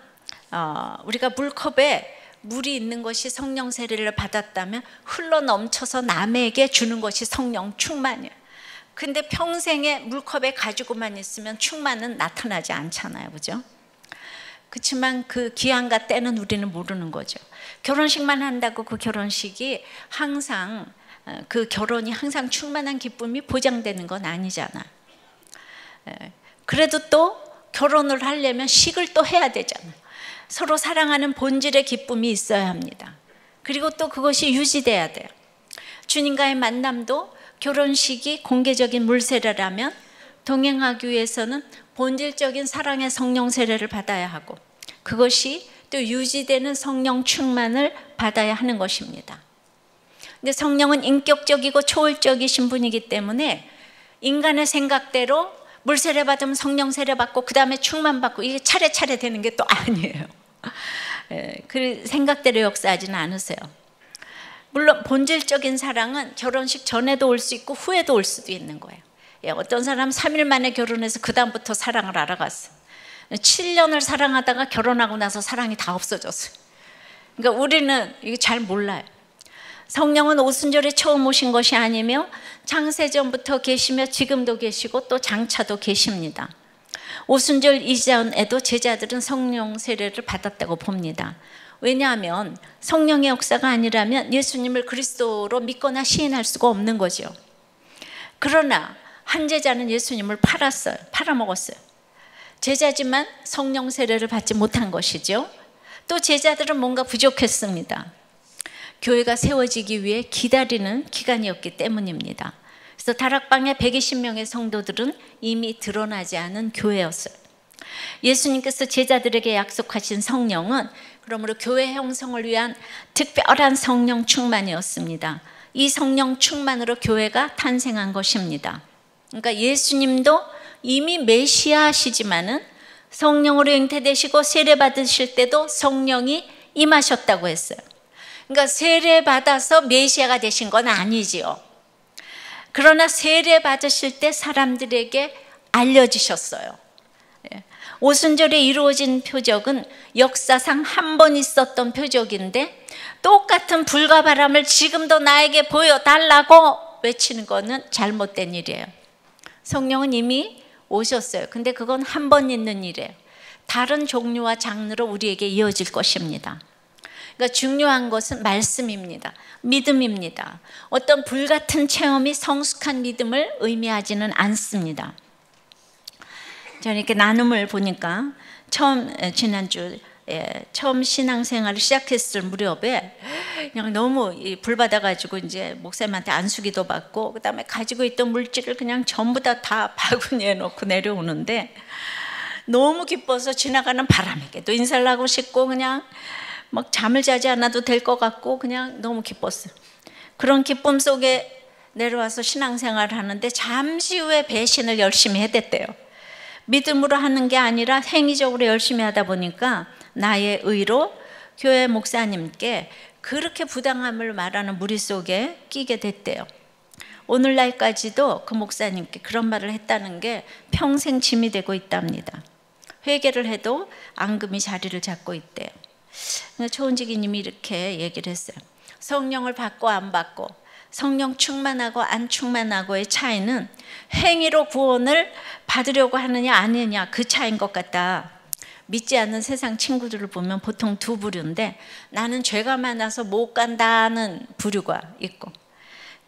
우리가 물컵에 물이 있는 것이 성령 세례를 받았다면 흘러 넘쳐서 남에게 주는 것이 성령 충만이에요. 근데 평생에 물컵에 가지고만 있으면 충만은 나타나지 않잖아요, 그죠? 그렇지만 그 기한과 때는 우리는 모르는 거죠. 결혼식만 한다고 그 결혼식이 항상 그 결혼이 항상 충만한 기쁨이 보장되는 건 아니잖아. 그래도 또 결혼을 하려면 식을 또 해야 되잖아. 서로 사랑하는 본질의 기쁨이 있어야 합니다. 그리고 또 그것이 유지돼야 돼요. 주님과의 만남도 결혼식이 공개적인 물세례라면 동행하기 위해서는 본질적인 사랑의 성령 세례를 받아야 하고 그것이 또 유지되는 성령 충만을 받아야 하는 것입니다. 근데 성령은 인격적이고 초월적이신 분이기 때문에 인간의 생각대로 물세례 받으면 성령 세례 받고 그 다음에 충만 받고 이게 차례차례 되는 게 또 아니에요. 그 생각대로 역사하지는 않으세요. 물론 본질적인 사랑은 결혼식 전에도 올 수 있고 후에도 올 수도 있는 거예요. 어떤 사람은 3일 만에 결혼해서 그 다음부터 사랑을 알아갔어. 7년을 사랑하다가 결혼하고 나서 사랑이 다 없어졌어요. 그러니까 우리는 이게 잘 몰라요. 성령은 오순절에 처음 오신 것이 아니며 창세전부터 계시며 지금도 계시고 또 장차도 계십니다. 오순절 이전에도 제자들은 성령 세례를 받았다고 봅니다. 왜냐하면 성령의 역사가 아니라면 예수님을 그리스도로 믿거나 시인할 수가 없는 거죠. 그러나 한 제자는 예수님을 팔아먹었어요. 제자지만 성령 세례를 받지 못한 것이죠. 또 제자들은 뭔가 부족했습니다. 교회가 세워지기 위해 기다리는 기간이었기 때문입니다. 그래서 다락방에 120명의 성도들은 이미 드러나지 않은 교회였어요. 예수님께서 제자들에게 약속하신 성령은 그러므로 교회 형성을 위한 특별한 성령 충만이었습니다. 이 성령 충만으로 교회가 탄생한 것입니다. 그러니까 예수님도 이미 메시아시지만은 성령으로 잉태되시고 세례 받으실 때도 성령이 임하셨다고 했어요. 그러니까 세례 받아서 메시아가 되신 건 아니지요. 그러나 세례 받으실 때 사람들에게 알려지셨어요. 오순절에 이루어진 표적은 역사상 한 번 있었던 표적인데 똑같은 불과 바람을 지금도 나에게 보여달라고 외치는 것은 잘못된 일이에요. 성령은 이미 오셨어요. 근데 그건 한 번 있는 일이에요. 다른 종류와 장르로 우리에게 이어질 것입니다. 그러니까 중요한 것은 말씀입니다. 믿음입니다. 어떤 불같은 체험이 성숙한 믿음을 의미하지는 않습니다. 저는 이렇게 나눔을 보니까 지난주 처음 신앙생활을 시작했을 무렵에 그냥 너무 불 받아가지고 이제 목사님한테 안수기도 받고 그 다음에 가지고 있던 물질을 그냥 전부 다 바구니에 넣고 내려오는데 너무 기뻐서 지나가는 바람에게도 인사를 하고 싶고 그냥 막 잠을 자지 않아도 될 것 같고 그냥 너무 기뻤어요. 그런 기쁨 속에 내려와서 신앙생활을 하는데 잠시 후에 배신을 열심히 해댔대요. 믿음으로 하는 게 아니라 행위적으로 열심히 하다 보니까 나의 의로 교회 목사님께 그렇게 부당함을 말하는 무리 속에 끼게 됐대요. 오늘날까지도 그 목사님께 그런 말을 했다는 게 평생 짐이 되고 있답니다. 회개를 해도 앙금이 자리를 잡고 있대요. 초은지기님이 이렇게 얘기를 했어요. 성령을 받고 안 받고 성령 충만하고 안 충만하고의 차이는 행위로 구원을 받으려고 하느냐 아니냐 그 차이인 것 같다. 믿지 않는 세상 친구들을 보면 보통 두 부류인데 나는 죄가 많아서 못 간다는 부류가 있고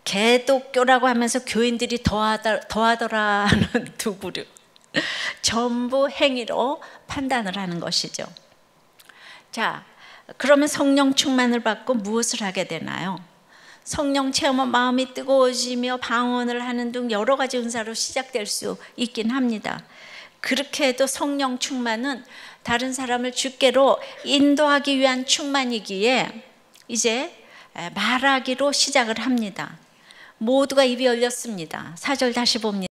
개독교라고 하면서 교인들이 더하더라 하는 두 부류. 전부 행위로 판단을 하는 것이죠. 자, 그러면 성령 충만을 받고 무엇을 하게 되나요? 성령 체험은 마음이 뜨거워지며 방언을 하는 등 여러 가지 은사로 시작될 수 있긴 합니다. 그렇게 해도 성령 충만은 다른 사람을 주께로 인도하기 위한 충만이기에 이제 말하기로 시작을 합니다. 모두가 입이 열렸습니다. 4절 다시 봅니다.